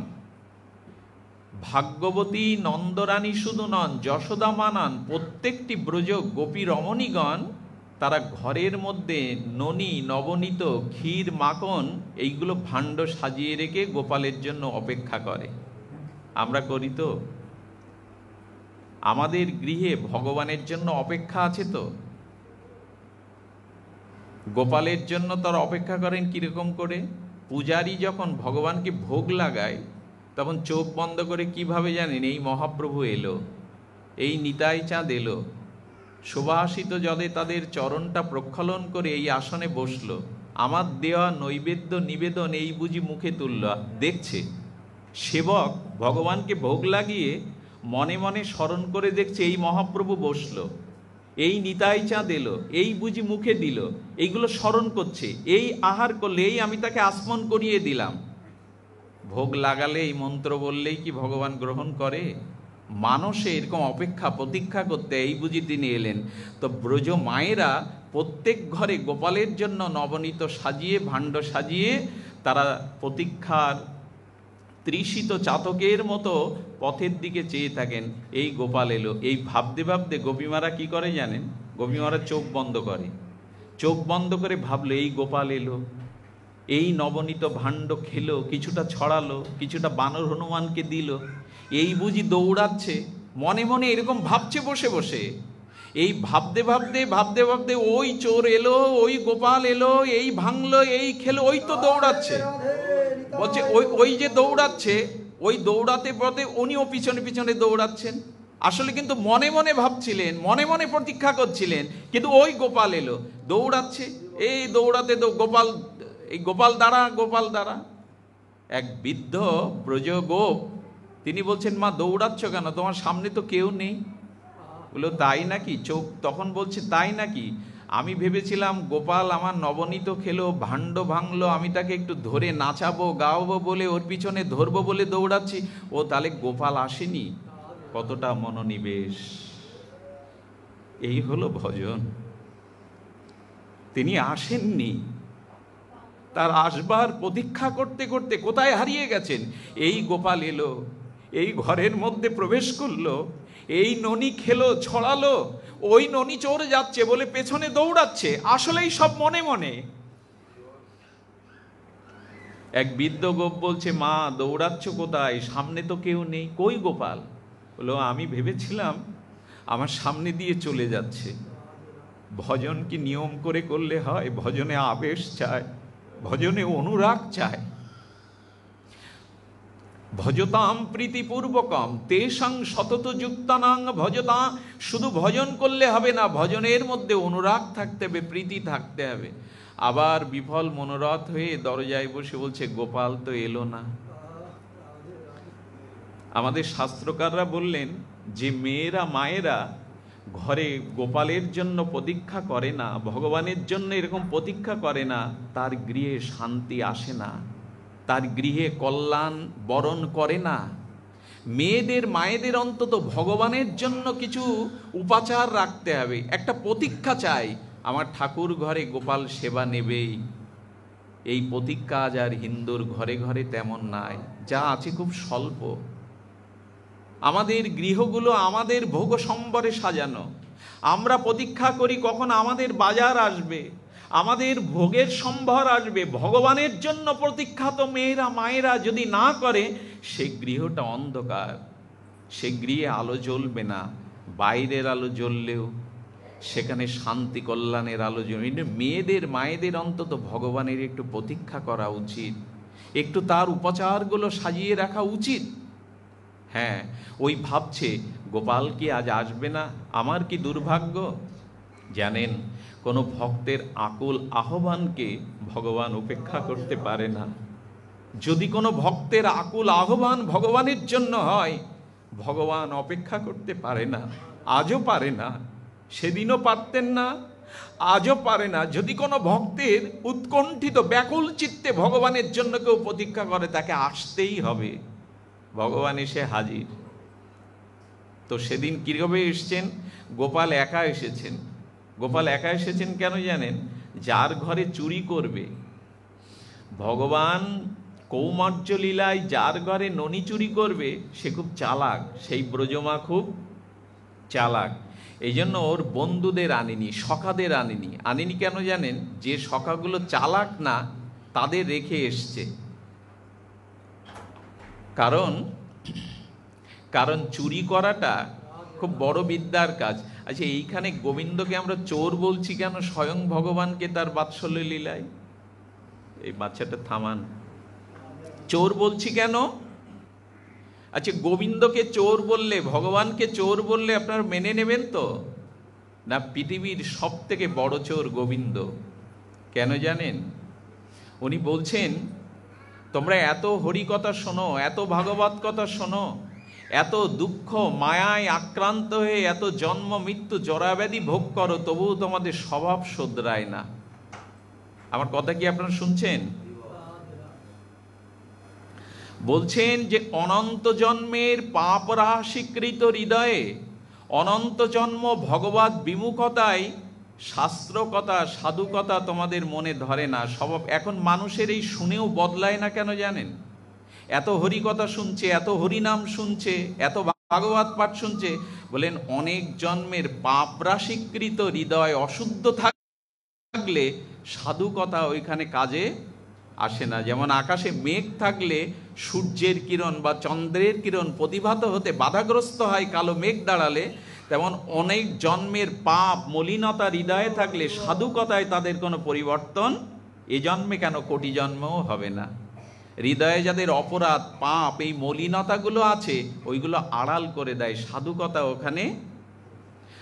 ভাগ্যবতী নন্দরানী শুধু নন, যশোদা মা নন, প্রত্যেকটি ব্রজ গোপী রমণীগণ তারা ঘরের মধ্যে ননি, নবনীত, ক্ষীর, মাখন এইগুলো ভাণ্ড সাজিয়ে রেখে গোপালের জন্য অপেক্ষা করে। আমরা করি তো? আমাদের গৃহে ভগবানের জন্য অপেক্ষা আছে তো? গোপালের জন্য তারা অপেক্ষা করেন কিরকম করে? পূজারী যখন ভগবানকে ভোগ লাগায়, তখন চোখ বন্ধ করে কিভাবে জানেন? এই মহাপ্রভু এলো, এই নিতাই চাঁদ এলো, সুবাসিত জলে তাদের চরণটা প্রক্ষালন করে এই আসনে বসলো, আমার দেওয়া নৈবেদ্য নিবেদন এই বুঝি মুখে তুলল। দেখছে সেবক ভগবানকে ভোগ লাগিয়ে মনে মনে স্মরণ করে দেখছে এই মহাপ্রভু বসলো, এই নিতাই চাঁদ এলো, এই বুঝি মুখে দিল, এইগুলো স্মরণ করছে, এই আহার করলে, এই আমি তাকে আসমন করিয়ে দিলাম। ভোগ লাগালে, এই মন্ত্র বললেই কি ভগবান গ্রহণ করে? মানুষে এরকম অপেক্ষা প্রতীক্ষা করতে, এই বুঝি তিনি এলেন। তো ব্রজ মায়েরা প্রত্যেক ঘরে গোপালের জন্য নবনীত সাজিয়ে, ভাণ্ড সাজিয়ে তারা প্রতীক্ষার তৃষিত চাতকের মতো পথের দিকে চেয়ে থাকেন, এই গোপাল এলো। এই ভাবতে ভাবতে গোপীমারা কি করে জানেন? গোপীমারা চোখ বন্ধ করে, চোখ বন্ধ করে ভাবলো এই গোপাল এলো, এই নবনীত ভাণ্ড খেলো, কিছুটা ছড়ালো, কিছুটা বানর হনুমানকে দিল, এই বুঝি দৌড়াচ্ছে। মনে মনে এরকম ভাবছে বসে বসে। এই ভাবতে ভাবতে ওই চোর এলো, ওই গোপাল এলো, এই ভাঙলো, এই খেলো, ওই তো দৌড়াচ্ছে। বলছে ওই যে দৌড়াচ্ছে, ওই দৌড়াতে পথে উনিও পিছনে পিছনে দৌড়াচ্ছেন। আসলে কিন্তু মনে মনে ভাবছিলেন, মনে মনে প্রতীক্ষা করছিলেন, কিন্তু ওই গোপাল এলো, দৌড়াচ্ছে, এই দৌড়াতে গোপাল, এই গোপাল দাঁড়া। এক বৃদ্ধ ব্রজ গোপ, তিনি বলছেন, মা দৌড়াচ্ছ কেন? তোমার সামনে তো কেউ নেই। বললো তাই নাকি? চোখ তখন বলছে তাই নাকি? আমি ভেবেছিলাম গোপাল আমার নবনীত খেলো, ভাণ্ড ভাঙলো, আমি তাকে একটু ধরে নাচাবো গাওয়াবো বলে, ওর পিছনে ধরবো বলে দৌড়াচ্ছি। ও তাহলে গোপাল আসেনি? কতটা মনোনিবেশ। এই হলো ভজন। তিনি আসেননি, তার আসবার প্রতীক্ষা করতে করতে কোথায় হারিয়ে গেছেন। এই গোপাল এলো, এই ঘরের মধ্যে প্রবেশ করলো, এই ননি খেলো, ছড়ালো, ওই ননি চোর যাচ্ছে বলে পেছনে দৌড়াচ্ছে, আসলেই সব মনে মনে। এক বৃদ্ধ গোপ বলছে, মা দৌড়াচ্ছ কোথায়, সামনে তো কেউ নেই। কই গোপাল? বলো, আমি ভেবেছিলাম আমার সামনে দিয়ে চলে যাচ্ছে। ভজন কি নিয়ম করে করলে হয়? ভজনে আবেশ চায়, ভজনে অনুরাগ চায়। ভজতাম প্রীতিপূর্বকম তেষাং সতত যুক্তানাং ভজতা। শুধু ভজন করলে হবে না, ভজনের মধ্যে অনুরাগ থাকতে হবে, প্রীতি থাকতে হবে। আবার বিফল মনোরথ হয়ে দরজায় বসে বলছে, গোপাল তো এলো না। আমাদের শাস্ত্রকাররা বললেন যে মেয়েরা, মায়েরা ঘরে গোপালের জন্য প্রতীক্ষা করে না, ভগবানের জন্য এরকম প্রতীক্ষা করে না, তার গৃহে শান্তি আসে না, তার গৃহে কল্যাণ বরণ করে না। মেয়েদের, মায়েদের অন্তত ভগবানের জন্য কিছু উপাচার রাখতে হবে, একটা প্রতীক্ষা চাই, আমার ঠাকুর ঘরে গোপাল সেবা নেবেই। এই প্রতীক্ষা আজ আর হিন্দুর ঘরে ঘরে তেমন নাই, যা আছে খুব স্বল্প। আমাদের গৃহগুলো আমাদের ভোগ সম্বরে সাজানো, আমরা প্রতীক্ষা করি কখন আমাদের বাজার আসবে, আমাদের ভোগের সম্ভার আসবে। ভগবানের জন্য প্রতীক্ষা তো মেয়েরা, মায়েরা যদি না করে, সে গৃহটা অন্ধকার, সে গৃহে আলো জ্বলবে না। বাইরের আলো জ্বললেও সেখানে শান্তি কল্যাণের আলো জ্বলবে। মেয়েদের, মায়েদের অন্তত ভগবানের একটু প্রতীক্ষা করা উচিত, একটু তার উপাচারগুলো সাজিয়ে রাখা উচিত। হ্যাঁ, ওই ভাবছে গোপাল কি আজ আসবে না, আমার কি দুর্ভাগ্য। জানেন, কোনো ভক্তের আকুল আহ্বানকে ভগবান উপেক্ষা করতে পারে না। যদি কোনো ভক্তের আকুল আহ্বান ভগবানের জন্য হয়, ভগবান অপেক্ষা করতে পারে না, আজও পারে না। সেদিনও পারতেন না, আজও পারে না। যদি কোনো ভক্তের উৎকণ্ঠিত ব্যাকুল চিত্তে ভগবানের জন্য কেউ প্রতীক্ষা করে, তাকে আসতেই হবে। ভগবান এসে হাজির। তো সেদিন কিভাবে এসছেন? গোপাল একা এসেছেন। গোপাল একা এসেছেন কেন জানেন? যার ঘরে চুরি করবে, ভগবান কৌমার্য লীলায় যার ঘরে ননি চুরি করবে, সে খুব চালাক, সেই ব্রজমা খুব চালাক। এই জন্য ওর বন্ধুদের আনেনি, সখাদের আনেনি। আনেনি কেন জানেন? যে সখাগুলো চালাক না, তাদের রেখে এসছে। কারণ চুরি করাটা খুব বড় বিদ্যার কাজ। আচ্ছা, এইখানে গোবিন্দকে আমরা চোর বলছি কেন? স্বয়ং ভগবানকে তার বাৎসল্য লীলায়। এই বাচ্চাটা থামান, চোর বলছি কেন? আচ্ছা, গোবিন্দকে চোর বললে, ভগবানকে চোর বললে আপনারা মেনে নেবেন তো? না, পৃথিবীর সব থেকে বড় চোর গোবিন্দ। কেন জানেন? উনি বলছেন, তোমরা এত হরি কথা শোনো, এত ভাগবত কথা শোনো, এত দুঃখ মায়ায় আক্রান্ত হয়ে এত জন্ম মৃত্যু জরাব্যাধি ভোগ করো, তবুও তোমাদের স্বভাব শোধরায় না। আমার কথা কি আপনারা শুনছেন? বলছেন যে অনন্ত জন্মের পাপ রাশিকৃত হৃদয়ে, অনন্ত জন্ম ভগবত বিমুখতায় শাস্ত্র কথা, সাধু কথা তোমাদের মনে ধরে না। স্বভাব এখন মানুষের এই শুনেও বদলায় না কেন জানেন? এত হরি কথা শুনছে, এত হরি নাম শুনছে, এত ভাগবত পাঠ শুনছে, বলেন অনেক জন্মের পাপ রাশিকৃত হৃদয় অশুদ্ধ থাকলে সাধু কথা ওইখানে কাজে আসে না। যেমন আকাশে মেঘ থাকলে সূর্যের কিরণ বা চন্দ্রের কিরণ প্রতিভাত হতে বাধাগ্রস্ত হয় কালো মেঘ দাঁড়ালে, তেমন অনেক জন্মের পাপ মলিনতা হৃদয়ে থাকলে সাধু কথায় তাদের কোনো পরিবর্তন এ জন্মে কেন কোটি জন্মও হবে না। হৃদয়ে যাদের অপরাধ, পাপ, এই মলিনতাগুলো আছে, ওইগুলো আড়াল করে দেয় সাধু কথা ওখানে।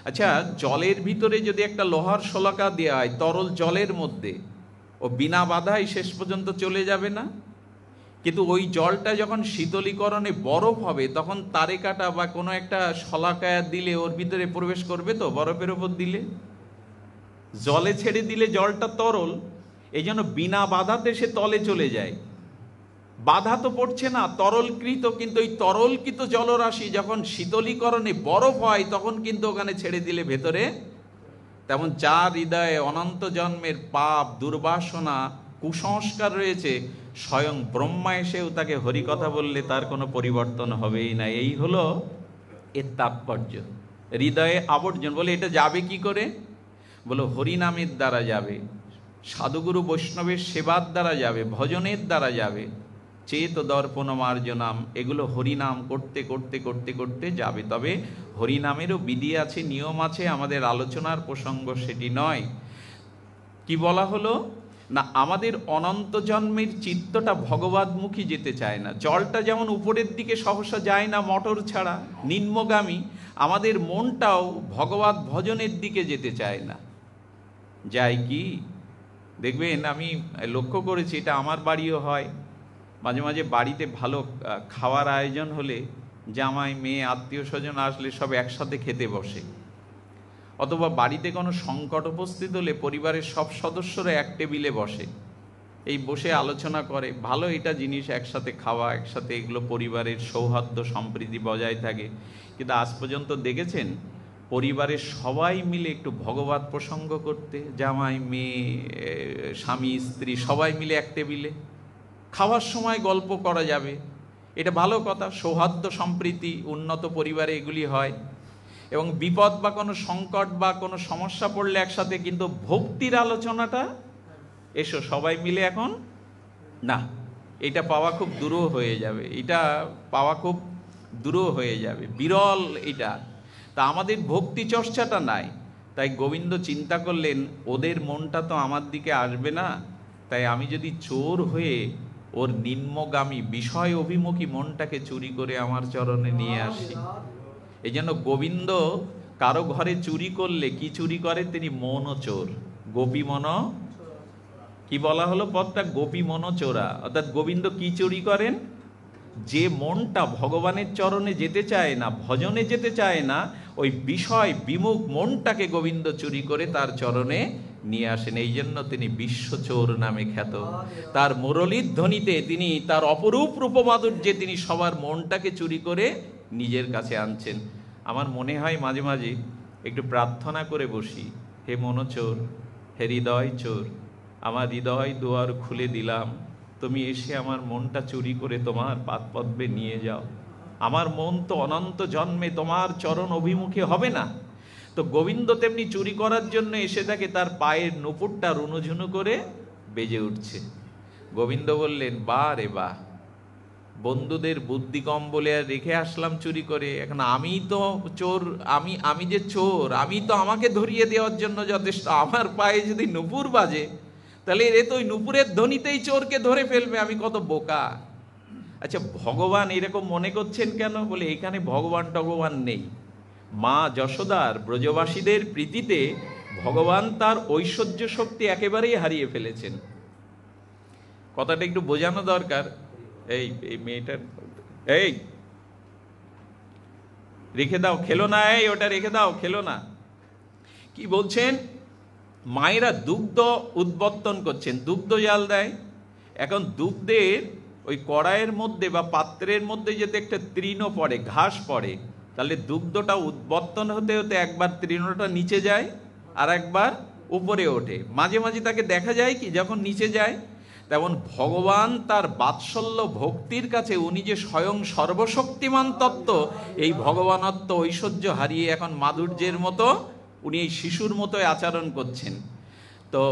আচ্ছা, জলের ভিতরে যদি একটা লোহার শলাকা দেওয়া হয় তরল জলের মধ্যে, ও বিনা বাধায় শেষ পর্যন্ত চলে যাবে না? কিন্তু ওই জলটা যখন শীতলীকরণে বরফ হবে, তখন তারে কাটা বা কোনো একটা শলাকায় দিলে ওর ভিতরে প্রবেশ করবে তো? বরফের ওপর দিলে, জলে ছেড়ে দিলে জলটা তরল, এই জন্য বিনা বাধাতে সে তলে চলে যায়। বাধা তো পড়ছে না, তরলকৃত, কিন্তু ওই তরলকৃত জলরাশি যখন শীতলীকরণে বরফ হয় তখন কিন্তু ওখানে ছেড়ে দিলে ভেতরে, তেমন যার হৃদয়ে অনন্ত জন্মের পাপ, দুর্বাসনা, কুসংস্কার রয়েছে, স্বয়ং ব্রহ্মা এসেও তাকে হরিকথা বললে তার কোনো পরিবর্তন হবেই না। এই হলো এর তাৎপর্য। হৃদয়ে আবর্জন বলে এটা যাবে কি করে? বলো হরিনামের দ্বারা যাবে, সাধুগুরু বৈষ্ণবের সেবার দ্বারা যাবে, ভজনের দ্বারা যাবে, চেত দর্পণ মার্জনাম, এগুলো হরিনাম করতে করতে করতে করতে যাবে। তবে হরিনামেরও বিধি আছে, নিয়ম আছে, আমাদের আলোচনার প্রসঙ্গ সেটি নয়। কি বলা হলো না, আমাদের অনন্ত জন্মের চিত্তটা ভগবদ্মুখী যেতে চায় না। জলটা যেমন উপরের দিকে সহসা যায় না মোটর ছাড়া, নিম্নগামী, আমাদের মনটাও ভগবৎ ভজনের দিকে যেতে চায় না। যায় কি দেখবেন, আমি লক্ষ্য করেছি, এটা আমার বাড়িও হয়, মাঝে মাঝে বাড়িতে ভালো খাওয়ার আয়োজন হলে জামাই, মেয়ে, আত্মীয় স্বজন আসলে সব একসাথে খেতে বসে, অথবা বাড়িতে কোনো সংকট উপস্থিত হলে পরিবারের সব সদস্যরা এক টেবিলে বসে, এই বসে আলোচনা করে। ভালো এটা জিনিস, একসাথে খাওয়া, একসাথে, এগুলো পরিবারের সৌহার্দ্য সম্প্রীতি বজায় থাকে। কিন্তু আজ পর্যন্ত দেখেছেন পরিবারের সবাই মিলে একটু ভগবত প্রসঙ্গ করতে, জামাই, মেয়ে, স্বামী, স্ত্রী সবাই মিলে এক টেবিলে খাওয়ার সময় গল্প করা যাবে, এটা ভালো কথা। সৌহার্দ্য সম্প্রীতি উন্নত পরিবারে এগুলি হয়। এবং বিপদ বা কোনো সংকট বা কোনো সমস্যা পড়লে একসাথে, কিন্তু ভক্তির আলোচনাটা এসো সবাই মিলে এখন না, এটা পাওয়া খুব দূরও হয়ে যাবে, এটা পাওয়া খুব দূরও হয়ে যাবে, বিরল এটা। তা আমাদের ভক্তি চর্চাটা নাই। তাই গোবিন্দ চিন্তা করলেন ওদের মনটা তো আমার দিকে আসবে না, তাই আমি যদি চোর হয়ে ওর নিম্নগামী বিষয় অভিমুখী মনটাকে চুরি করে আমার চরণে নিয়ে আসি। এই জন্য গোবিন্দ কারো ঘরে চুরি করলে কি চুরি করে? তিনি মন চোর, গোপী মন, কি বলা হলো পদটা? গোপী মন চোরা। অর্থাৎ গোবিন্দ কি চুরি করেন? যে মনটা ভগবানের চরণে যেতে চায় না, ভজনে যেতে চায় না, ওই বিষয় বিমুখ মনটাকে গোবিন্দ চুরি করে তার চরণে নিয়ে আসেন। এই জন্য তিনি বিশ্বচোর নামে খ্যাত। তার মুরলীর ধ্বনিতে তিনি, তার অপরূপ রূপমাধুর্যে তিনি সবার মনটাকে চুরি করে নিজের কাছে আনছেন। আমার মনে হয় মাঝে মাঝে একটু প্রার্থনা করে বসি, হে মনচোর, হে হৃদয় চোর, আমার হৃদয় দুয়ার খুলে দিলাম, তুমি এসে আমার মনটা চুরি করে তোমার পাদপদ্মে নিয়ে যাও। আমার মন তো অনন্ত জন্মে তোমার চরণ অভিমুখে হবে না। তো গোবিন্দ তেমনি চুরি করার জন্য এসে থাকে, তার পায়ের নুপুরটা রুনুঝুনু করে বেজে উঠছে। গোবিন্দ বললেন, বা রে বা, বন্ধুদের বুদ্ধি কম বলে আর রেখে আসলাম চুরি করে, এখন আমি তো চোর, আমি যে চোর, আমি তো আমাকে ধরিয়ে দেওয়ার জন্য যথেষ্ট। আমার পায়ে যদি নুপুর বাজে তাহলে এ তো ওই নুপুরের ধ্বনিতেই চোরকে ধরে ফেলবে, আমি কত বোকা। আচ্ছা, ভগবান এরকম মনে করছেন কেন? বলে এখানে ভগবান টগবান নেই। মা যশোদার ব্রজবাসীদের প্রীতিতে ভগবান তার ঐশ্বর্য শক্তি একেবারেই হারিয়ে ফেলেছেন। কথাটা একটু বোঝানো দরকার। এই মেয়েটার, এই রেখে দাও, খেলো না, এই ওটা রেখে দাও, খেলো না। কি বলছেন? মায়েরা দুগ্ধ উদ্বর্তন করছেন, দুগ্ধ জাল দেয়। এখন দুগ্ধের ওই কড়াইয়ের মধ্যে বা পাত্রের মধ্যে যদি একটা তৃণ পড়ে, ঘাস পড়ে, তাহলে দুগ্ধটা উদ্বর্তন হতে হতে একবার তৃণটা নিচে যায় আর একবার উপরে ওঠে। মাঝে মাঝে তাকে দেখা যায় কি যখন নিচে যায়। তেমন ভগবান তার বাৎসল্য ভক্তির কাছে, উনি যে স্বয়ং সর্বশক্তিমান তত্ত্ব, এই ভগবানত্ব ঐশ্বর্য হারিয়ে এখন মাধুর্যের মতো উনি এই শিশুর মতোই আচরণ করছেন। তো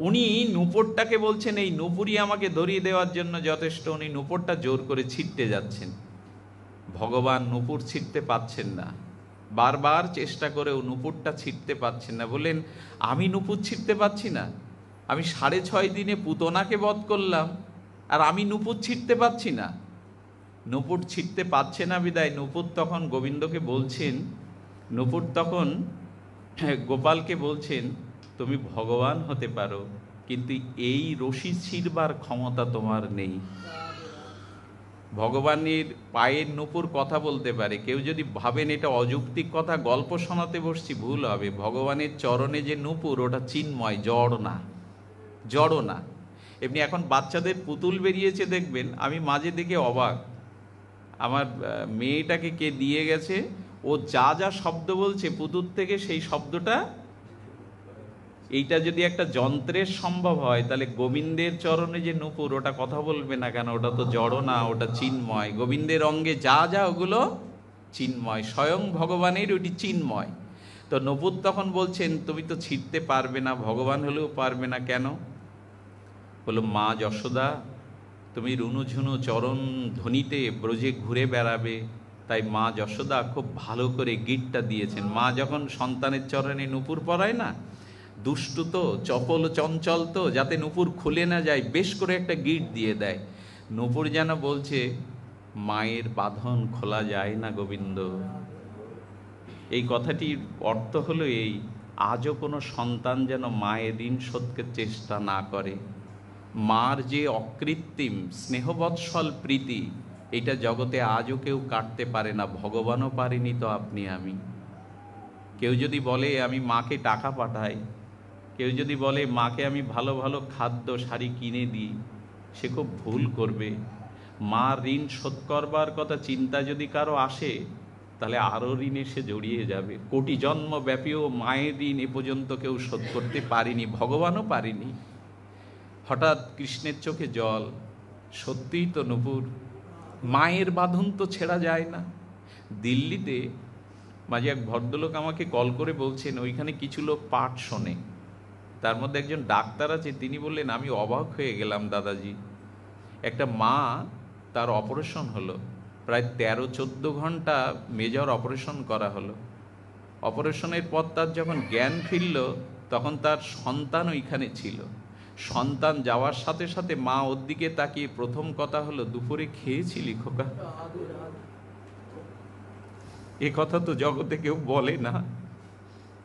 উনি নূপুরটাকে বলছেন, এই নূপুরই আমাকে ধরিয়ে দেওয়ার জন্য যথেষ্ট। উনি নূপুরটা জোর করে ছিটতে যাচ্ছেন, ভগবান নূপুর ছিটতে পাচ্ছেন না, বারবার চেষ্টা করেও নূপুরটা ছিটতে পাচ্ছেন না। বললেন, আমি নূপুর ছিটতে পাচ্ছি না, আমি 6.5 দিনে পুতনাকে বধ করলাম, আর আমি নূপুর ছিটতে পাচ্ছি না। নূপুর ছিটতে পারছে না বিদায় নূপুর তখন গোবিন্দকে বলছেন, নূপুর তখন গোপালকে বলছেন, তুমি ভগবান হতে পারো, কিন্তু এই রশি ছিঁড়বার ক্ষমতা তোমার নেই। ভগবানের পায়ের নূপুর কথা বলতে পারে। কেউ যদি ভাবেন এটা অযৌক্তিক কথা, গল্প শোনাতে বসছি, ভুল হবে। ভগবানের চরণে যে নূপুর, ওটা চিন্ময়, জড় না, জড় না। এমনি এখন বাচ্চাদের পুতুল বেরিয়েছে দেখবেন, আমি মাঝে দেখে অবাক। আমার মেয়েটাকে কে দিয়ে গেছে, ও যা যা শব্দ বলছে পুতুল থেকে সেই শব্দটা, এইটা যদি একটা যন্ত্রের সম্ভব হয়, তাহলে গোবিন্দের চরণে যে নূপুর, ওটা কথা বলবে না কেন? ওটা তো জড় না, ওটা চিন্ময়। গোবিন্দের অঙ্গে যা যা ওগুলো চিন্ময়, স্বয়ং ভগবানের ওটি চিন্ময়। তো নূপুর তখন বলছেন, তুমি তো ছিঁড়তে পারবে না, ভগবান হলেও পারবে না, কেন? বলল, মা যশোদা, তুমি রুনুঝুনু চরণ ধ্বনিতে ব্রজে ঘুরে বেড়াবে, তাই মা যশোদা খুব ভালো করে গিঁটটা দিয়েছেন। মা যখন সন্তানের চরণে নূপুর পরায় না, দুষ্টু তো, চপল চঞ্চল তো, যাতে নূপুর খুলে না যায়, বেশ করে একটা গিঁট দিয়ে দেয়। নূপুর যেন বলছে, মায়ের বাঁধন খোলা যায় না গোবিন্দ। এই কথাটির অর্থ হলো এই, আজও কোনো সন্তান যেন মায়ের ঋণ শোধের চেষ্টা না করে। মার যে অকৃত্রিম স্নেহবৎসল প্রীতি, এটা জগতে আজও কেউ কাটতে পারে না, ভগবানও পারেনি তো আপনি আমি। কেউ যদি বলে আমি মাকে টাকা পাঠাই, কেউ যদি বলে মাকে আমি ভালো ভালো খাদ্য শাড়ি কিনে দিই, সে খুব ভুল করবে। মার ঋণ শোধ করবার কথা চিন্তা যদি কারো আসে, তাহলে আরও ঋণে সে জড়িয়ে যাবে। কোটি জন্ম ব্যাপীও মায়ের ঋণ এ পর্যন্ত কেউ শোধ করতে পারেনি, ভগবানও পারেনি। হঠাৎ কৃষ্ণের চোখে জল। সত্যিই তো নূপুর, মায়ের বাঁধন তো ছেঁড়া যায় না। দিল্লিতে মাঝে এক ভদ্রলোক আমাকে কল করে বলছেন, ওইখানে কিছু লোক পাঠ শোনে, তার মধ্যে একজন ডাক্তার আছে, তিনি বললেন, আমি অবাক হয়ে গেলাম দাদাজি, একটা মা, তার অপারেশন হলো, প্রায় 13-14 ঘন্টা মেজর অপারেশন করা হলো। অপারেশনের পর তার যখন জ্ঞান ফিরল, তখন তার সন্তান ওইখানে ছিল। সন্তান যাওয়ার সাথে সাথে মা ওর দিকে তাকিয়ে প্রথম কথা হলো, দুপুরে খেয়েছিলি খোকা? এ কথা তো জগতে কেউ বলে না।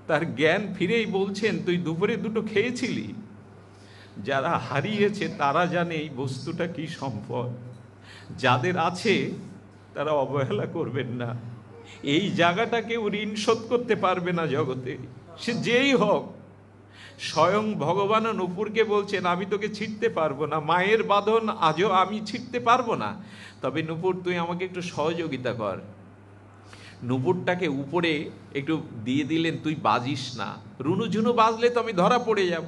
তার জ্ঞান ফিরেই বলছেন, তুই দুপুরে দুটো খেয়েছিলি? যারা হারিয়েছে তারা জানে এই বস্তুটা কি সম্পদ। যাদের আছে তারা অবহেলা করবেন না। এই জায়গাটা কেউ ঋণ শোধ করতে পারবে না জগতে, সে যেই হোক। স্বয়ং ভগবান নূপুরকে বলছেন, আমি তোকে ছিঁড়তে পারবো না, মায়ের বাঁধন আজও আমি ছিঁড়তে পারবো না, তবে নূপুর তুই আমাকে একটু সহযোগিতা কর। নূপুরটাকে উপরে একটু দিয়ে দিলেন, তুই বাজিস না, রুনুঝুনু বাজলে তো আমি ধরা পড়ে যাব,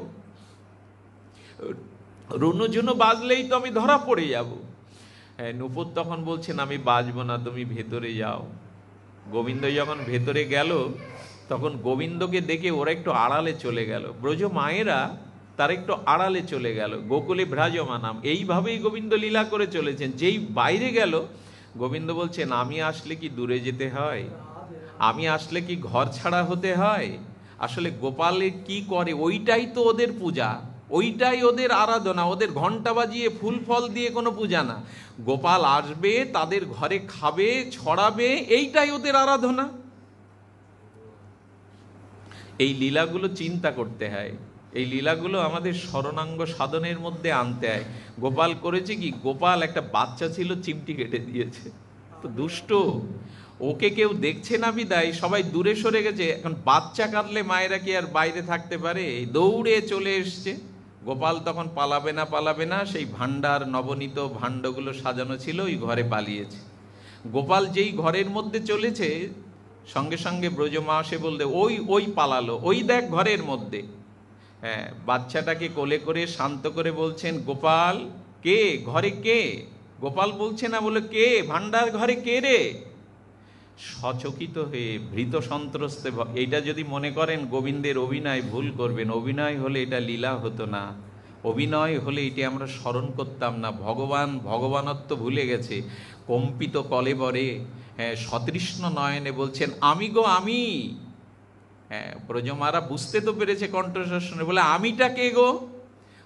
রুনুঝুনু বাজলেই তো আমি ধরা পড়ে যাব। হ্যাঁ, নূপুর তখন বলছেন, আমি বাজবো না, তুমি ভেতরে যাও। গোবিন্দ যখন ভেতরে গেল, তখন গোবিন্দকে দেখে ওরা একটু আড়ালে চলে গেল। ব্রজ মায়েরা তার একটু আড়ালে চলে গেল। গোকুলে ভ্রাজমানাম, এইভাবেই গোবিন্দ লীলা করে চলেছেন। যেই বাইরে গেল, গোবিন্দ বলছেন, আমি আসলে কি দূরে যেতে হয়? আমি আসলে কি ঘর ছাড়া হতে হয়? আসলে গোপালে কি করে, ওইটাই তো ওদের পূজা, ওইটাই ওদের আরাধনা। ওদের ঘন্টা বাজিয়ে ফুল ফল দিয়ে কোনো পূজা না। গোপাল আসবে, তাদের ঘরে খাবে, ছড়াবে, এইটাই ওদের আরাধনা। এই লীলাগুলো চিন্তা করতে হয়, এই লীলাগুলো আমাদের শরণাঙ্গ সাধনের মধ্যে আনতে হয়। গোপাল করেছে কি, গোপাল একটা বাচ্চা ছিল, চিমটি কেটে দিয়েছে, তো দুষ্ট, ওকে কেউ দেখছে না বিদায় সবাই দূরে সরে গেছে। এখন বাচ্চা কাটলে মায়েরা কি আর বাইরে থাকতে পারে? দৌড়ে চলে এসছে। গোপাল তখন পালাবে না, সেই ভাণ্ডার, নবনীত ভাণ্ডগুলো সাজানো ছিল, ওই ঘরে পালিয়েছে। গোপাল যেই ঘরের মধ্যে চলেছে, সঙ্গে সঙ্গে ব্রজমা সে বলতে, ওই পালালো, ওই দেখ ঘরের মধ্যে। হ্যাঁ, বাচ্চাটাকে কোলে করে শান্ত করে বলছেন, গোপাল কে ঘরে, কে? গোপাল বলছে না, বলে কে ভাণ্ডার ঘরে, কে রে? সচকিত হয়ে ভীত সন্ত্রস্তে, এইটা যদি মনে করেন গোবিন্দের অভিনয়, ভুল করবেন। অভিনয় হলে এটা লীলা হতো না, অভিনয় হলে এটি আমরা স্মরণ করতাম না। ভগবানত্ব ভুলে গেছে। কম্পিত কলেবরে, হ্যাঁ, সতৃষ্ণ নয়নে বলছেন, আমি গো আমি। হ্যাঁ, ব্রজমারা বুঝতে তো পেরেছে কণ্ঠস্বর শুনে, বলে আমিটা কে গো?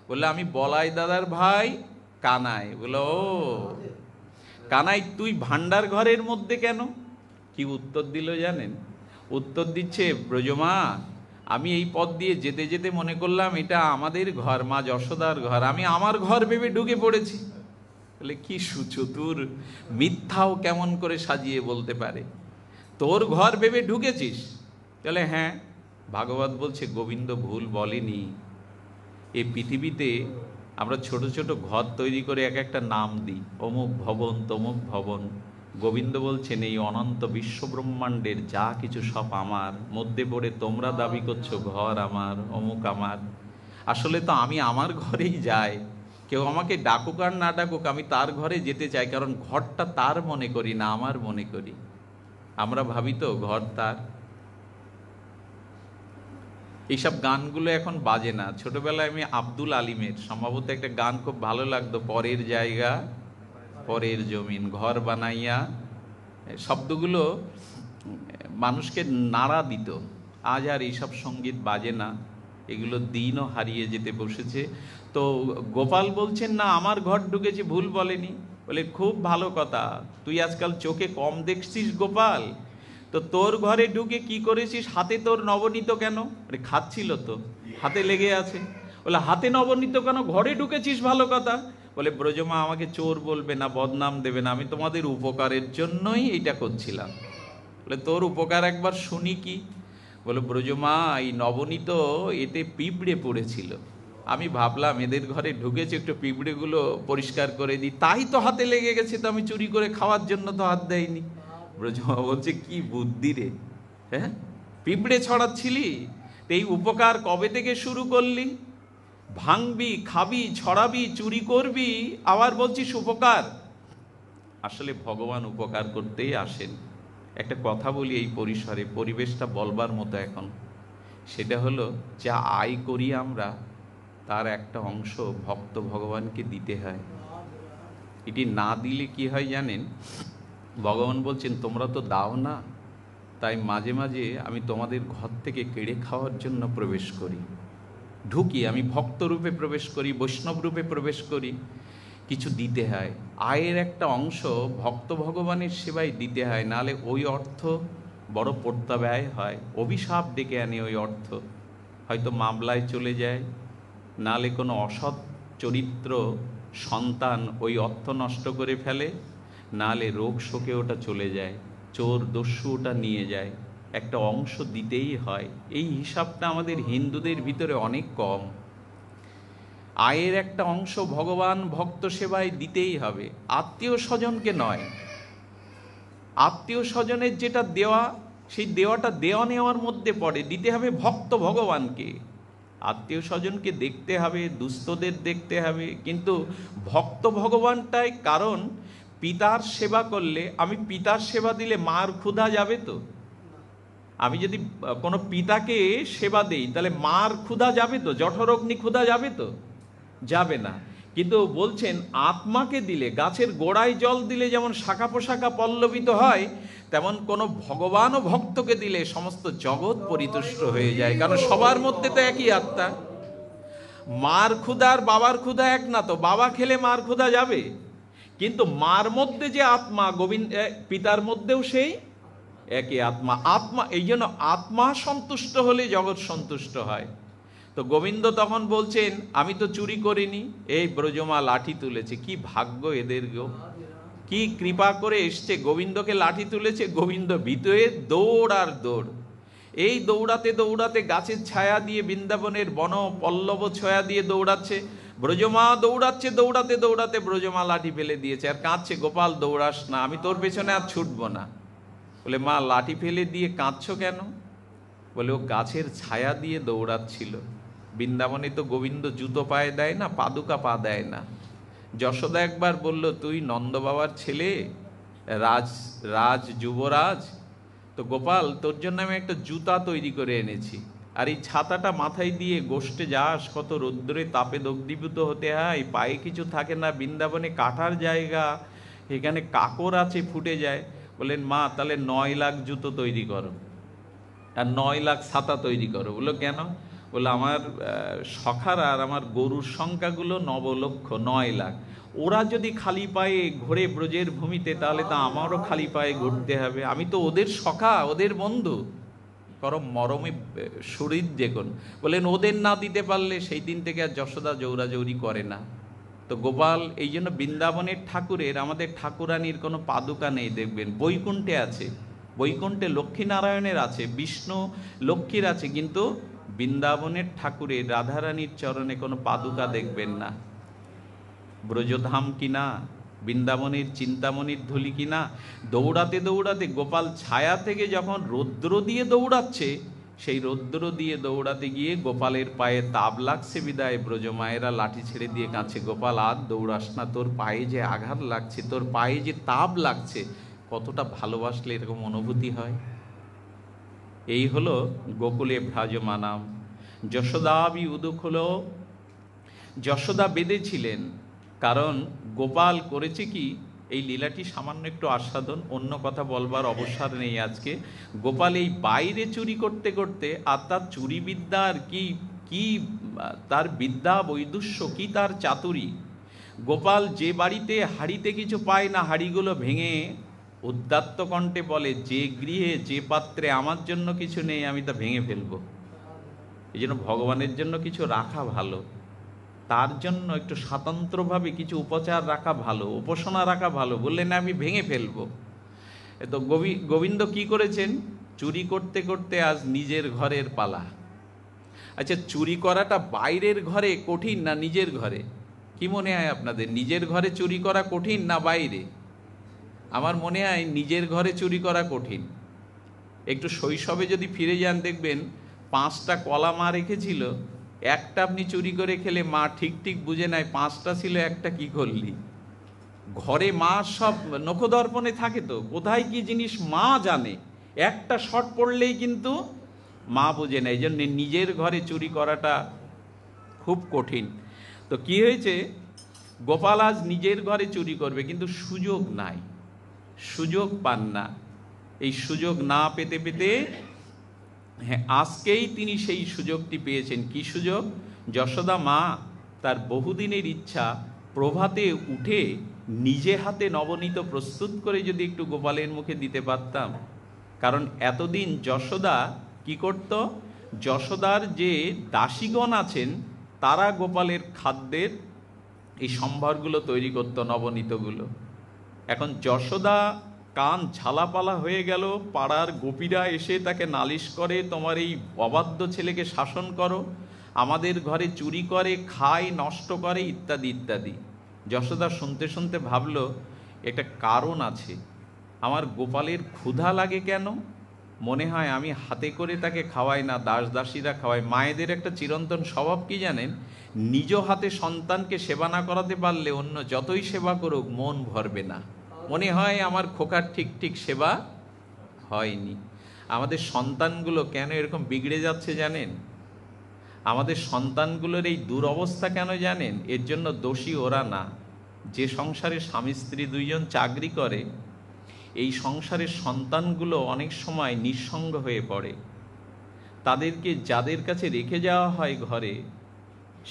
বললে, আমি বলাই দাদার ভাই কানাই। বলো, ও কানাই, তুই ভাণ্ডার ঘরের মধ্যে কেন? কি উত্তর দিল জানেন? উত্তর দিচ্ছে, ব্রজমা, আমি এই পথ দিয়ে যেতে যেতে মনে করলাম এটা আমাদের ঘর, মা যশোদার ঘর, আমি আমার ঘর ভেবে ঢুকে পড়েছি। বলে, কি সুচতুর, মিথ্যাও কেমন করে সাজিয়ে বলতে পারে, তোর ঘর ভেবে ঢুকেছিস? তাহলে হ্যাঁ, ভাগবত বলছে গোবিন্দ ভুল বলেনি। এই পৃথিবীতে আমরা ছোট ছোট ঘর তৈরি করে এক একটা নাম দিই, অমুক ভবন তমুক ভবন। গোবিন্দ বলছেন এই অনন্ত বিশ্বব্রহ্মাণ্ডের যা কিছু সব আমার মধ্যে পড়ে তোমরা দাবি করছো ঘর আমার, অমুক আমার। আসলে তো আমি আমার ঘরেই যাই, কেউ আমাকে ডাকুক আর না ডাকুক আমি তার ঘরে যেতে চাই, কারণ ঘরটা তার মনে করি না, আমার মনে করি। আমরা ভাবি তো ঘর তার। এইসব গানগুলো এখন বাজে না। ছোটবেলায় আমি আব্দুল আলিমের সম্ভবত একটা গান খুব ভালো লাগতো, পরের জায়গা পরের জমিন ঘর বানাইয়া, শব্দগুলো মানুষকে নাড়া দিত। আজ আর এইসব সঙ্গীত বাজে না, এগুলো দিনও হারিয়ে যেতে বসেছে। তো গোপাল বলছেন না আমার ঘর ঢুকেছে, ভুল বলেনি। বলে খুব ভালো কথা, তুই আজকাল চোখে কম দেখছিস গোপাল, তো তোর ঘরে ঢুকে কি করেছিস? হাতে তোর নবনীত কেন? আরে খাচ্ছিল তো, হাতে লেগে আছে। বলে হাতে নবনীত কেন, ঘরে ঢুকেছিস ভালো কথা। বলে ব্রজমা আমাকে চোর বলবে না, বদনাম দেবে না, আমি তোমাদের উপকারের জন্যই এইটা করছিলাম। বলে তোর উপকার একবার শুনি কি? বলে ব্রজমা এই নবনীত এতে পিঁপড়ে পড়েছিল, আমি ভাবলাম এদের ঘরে ঢুকেছে একটু পিঁপড়েগুলো পরিষ্কার করে দিই, তাই তো হাতে লেগে গেছে, তো আমি চুরি করে খাওয়ার জন্য তো হাত দেয়নি। ব্রজমা বলছে কি বুদ্ধি রে, হ্যাঁ পিঁপড়ে ছড়াচ্ছিলি, এই উপকার কবে থেকে শুরু করলি? ভাঙবি, খাবি, ছড়াবি, চুরি করবি, আবার বলছিস উপকার। আসলে ভগবান উপকার করতেই আসেন। একটা কথা বলি এই পরিসরে, পরিবেশটা বলবার মতো এখন, সেটা হলো যা আয় করি আমরা তার একটা অংশ ভক্ত ভগবানকে দিতে হয়। এটি না দিলে কি হয় জানেন? ভগবান বলছেন তোমরা তো দাও না, তাই মাঝে মাঝে আমি তোমাদের ঘর থেকে কেড়ে খাওয়ার জন্য প্রবেশ করি, ঢুকি, আমি ভক্ত রূপে প্রবেশ করি, বৈষ্ণব রূপে প্রবেশ করি। কিছু দিতে হয়, আয়ের একটা অংশ ভক্ত ভগবানের সেবায় দিতে হয়, নাহলে ওই অর্থ বড় পড়তা ব্যয় হয়, অভিশাপ ডেকে আনে ওই অর্থ। হয়তো মামলায় চলে যায়, নাহলে কোনো অসৎ চরিত্র সন্তান ওই অর্থ নষ্ট করে ফেলে, নাহলে রোগ শোকে ওটা চলে যায়, চোর দস্যু ওটা নিয়ে যায়। একটা অংশ দিতেই হয়। এই হিসাবটা আমাদের হিন্দুদের ভিতরে অনেক কম। আয়ের একটা অংশ ভগবান ভক্ত সেবায় দিতেই হবে, আত্মীয় স্বজনকে নয়। আত্মীয় স্বজনের যেটা দেওয়া, সেই দেওয়াটা দেওয়া নেওয়ার মধ্যে পড়ে, দিতে হবে ভক্ত ভগবানকে। আত্মীয় স্বজনকে দেখতে হবে, দুস্থদের দেখতে হবে, কিন্তু ভক্ত ভগবানটাই। কারণ পিতার সেবা করলে, আমি পিতার সেবা দিলে মার ক্ষুধা যাবে তো? আমি যদি কোনো পিতাকে সেবা দেই তাহলে মার ক্ষুধা যাবে তো? জঠরগ্নি ক্ষুধা যাবে তো? যাবে না। কিন্তু বলছেন আত্মাকে দিলে, গাছের গোড়ায় জল দিলে যেমন শাখা পোশাখা পল্লবিত হয়, তেমন কোনো ভগবান ও ভক্তকে দিলে সমস্ত জগৎ পরিতুষ্ট হয়ে যায়, কারণ সবার মধ্যে তো একই আত্মা। মার ক্ষুধা আর বাবার ক্ষুধা এক না তো, বাবা খেলে মার ক্ষুধা যাবে, কিন্তু মার মধ্যে যে আত্মা গোবিন্দ, পিতার মধ্যেও সেই একই আত্মা। আত্মা, এই জন্য আত্মা সন্তুষ্ট হলে জগৎ সন্তুষ্ট হয়। তো গোবিন্দ তখন বলছেন আমি তো চুরি করিনি, এই ব্রজমা লাঠি তুলেছে, কি ভাগ্য এদের গো, কি কৃপা করে এসছে, গোবিন্দকে লাঠি তুলেছে। গোবিন্দ ভীত হয়ে দৌড় আর দৌড়, এই দৌড়াতে দৌড়াতে গাছের ছায়া দিয়ে, বৃন্দাবনের বন পল্লব ছায়া দিয়ে দৌড়াচ্ছে। ব্রজমা দৌড়াচ্ছে, দৌড়াতে দৌড়াতে ব্রজমা লাঠি ফেলে দিয়েছে আর কাঁদছে, গোপাল দৌড়াস না, আমি তোর পেছনে আর ছুটবো না। বলে মা লাঠি ফেলে দিয়ে কাঁদছো কেন? বলে ও গাছের ছায়া দিয়ে দৌড়াচ্ছিল। বৃন্দাবনে তো গোবিন্দ জুতো পায়ে দেয় না, পাদুকা পা দেয় না। যশোদা একবার বলল তুই নন্দ বাবার ছেলে, রাজ যুবরাজ, তো গোপাল তোর জন্য আমি একটা জুতা তৈরি করে এনেছি, আর এই ছাতাটা মাথায় দিয়ে গোষ্ঠে যাস, কত রৌদ্রে তাপে দগ্ধীভূত হতে হয়, পায়ে কিছু থাকে না, বৃন্দাবনে কাটার জায়গা, এখানে কাকর আছে, ফুটে যায়। বললেন মা তাহলে 9 লাখ জুতো তৈরি করো আর 9 লাখ ছাতা তৈরি করো। বললো কেন? বলে আমার সখার আর আমার গরুর সংখ্যাগুলো 9 লক্ষ, 9 লাখ, ওরা যদি খালি পায়ে ঘোরে ব্রজের ভূমিতে, তাহলে তো আমারও খালি পায়ে ঘুরতে হবে, আমি তো ওদের সখা, ওদের বন্ধু, করম মরমে শরীর দেখুন। বলেন ওদের না দিতে পারলে সেই দিন থেকে আর যশোদা জৌরাজৌরি করে না। তো গোপাল, এই জন্য বৃন্দাবনের ঠাকুরের, আমাদের ঠাকুরানীর কোনো পাদুকা নেই দেখবেন, বৈকুণ্ঠে আছে, বৈকুণ্ঠে লক্ষ্মীনারায়ণের আছে, বিষ্ণু লক্ষ্মীর আছে, কিন্তু বৃন্দাবনের ঠাকুরের রাধারানীর চরণে কোনো পাদুকা দেখবেন না। ব্রজধাম কিনা, বৃন্দাবনের চিন্তামণির ধুলি কিনা। দৌড়াতে দৌড়াতে গোপাল ছায়া থেকে যখন রৌদ্র দিয়ে দৌড়াচ্ছে, সেই রৌদ্র দিয়ে দৌড়াতে গিয়ে গোপালের পায়ে তাপ লাগছে বিদায় ব্রজমায়েরা লাঠি ছেড়ে দিয়ে কাঁদছে, গোপাল আর দৌড়াস না, তোর পায়ে যে আঘাত লাগছে, তোর পায়ে যে তাপ লাগছে। কতটা ভালোবাসলে এরকম অনুভূতি হয়। এই হলো গোকুলে ভ্রাজমানাম। যশোদাবি উদুক হলো, যশোদা বেঁধেছিলেন, কারণ গোপাল করেছে কি, এই লীলাটি সামান্য একটু আস্বাদন, অন্য কথা বলবার অবসর নেই আজকে। গোপাল এই বাইরে চুরি করতে করতে, আর তার চুরি বিদ্যার কি কি তার বিদ্যা বৈদুষ্য, কি তার চাতুরি। গোপাল যে বাড়িতে হাড়িতে কিছু পায় না, হাড়িগুলো ভেঙে উদ্দাত্ত কণ্ঠে বলে, যে গৃহে যে পাত্রে আমার জন্য কিছু নেই আমি তা ভেঙে ফেলবো। এই জন্য ভগবানের জন্য কিছু রাখা ভালো, তার জন্য একটু স্বতন্ত্রভাবে কিছু উপচার রাখা ভালো, উপাসনা রাখা ভালো। বললেন আমি ভেঙে ফেলবো। তো গোবিন্দ কি করেছেন, চুরি করতে করতে আজ নিজের ঘরের পালা। আচ্ছা, চুরি করাটা বাইরের ঘরে কঠিন না নিজের ঘরে? কি মনে হয় আপনাদের, নিজের ঘরে চুরি করা কঠিন না বাইরে? আমার মনে হয় নিজের ঘরে চুরি করা কঠিন। একটু শৈশবে যদি ফিরে যান, দেখবেন 5টা কলা মা রেখেছিল, একটা আপনি চুরি করে খেলে মা ঠিক ঠিক বুঝে নেয় 5টা ছিল, একটা কি করলি। ঘরে মা সব নখদর্পণে থাকে, তো কোথায় কি জিনিস মা জানে, একটা শট পড়লেই কিন্তু মা বুঝে নেয়। এই জন্য নিজের ঘরে চুরি করাটা খুব কঠিন। তো কি হয়েছে, গোপাল আজ নিজের ঘরে চুরি করবে, কিন্তু সুযোগ নাই, সুযোগ পান না। এই সুযোগ না পেতে পেতে, হ্যাঁ, আজকেই তিনি সেই সুযোগটি পেয়েছেন। কি সুযোগ? যশোদা মা তার বহুদিনের ইচ্ছা, প্রভাতে উঠে নিজে হাতে নবনীত প্রস্তুত করে যদি একটু গোপালের মুখে দিতে পারতাম। কারণ এতদিন যশোদা কি করত, যশোদার যে দাসীগণ আছেন তারা গোপালের খাদ্যের এই সম্ভারগুলো তৈরি করত, নবনীতগুলো। এখন যশোদা কান ঝালাপালা হয়ে গেল, পাড়ার গোপীরা এসে তাকে নালিশ করে, তোমার এই অবাধ্য ছেলেকে শাসন করো, আমাদের ঘরে চুরি করে, খায়, নষ্ট করে, ইত্যাদি ইত্যাদি। যশোদা শুনতে শুনতে ভাবল, একটা কারণ আছে, আমার গোপালের ক্ষুধা লাগে কেন? মনে হয় আমি হাতে করে তাকে খাওয়াই না, দাস দাসীরা খাওয়ায়। মায়েদের একটা চিরন্তন স্বভাব কি জানেন, নিজ হাতে সন্তানকে সেবা না করাতে পারলে অন্য যতই সেবা করুক মন ভরবে না, মনে হয় আমার খোকার ঠিক ঠিক সেবা হয়নি। আমাদের সন্তানগুলো কেন এরকম বিগড়ে যাচ্ছে জানেন? আমাদের সন্তানগুলোর এই দুরবস্থা কেন জানেন? এর জন্য দোষী ওরা না। যে সংসারে স্বামী স্ত্রী দুইজন চাকরি করে, এই সংসারের সন্তানগুলো অনেক সময় নিঃসঙ্গ হয়ে পড়ে। তাদেরকে যাদের কাছে রেখে যাওয়া হয় ঘরে,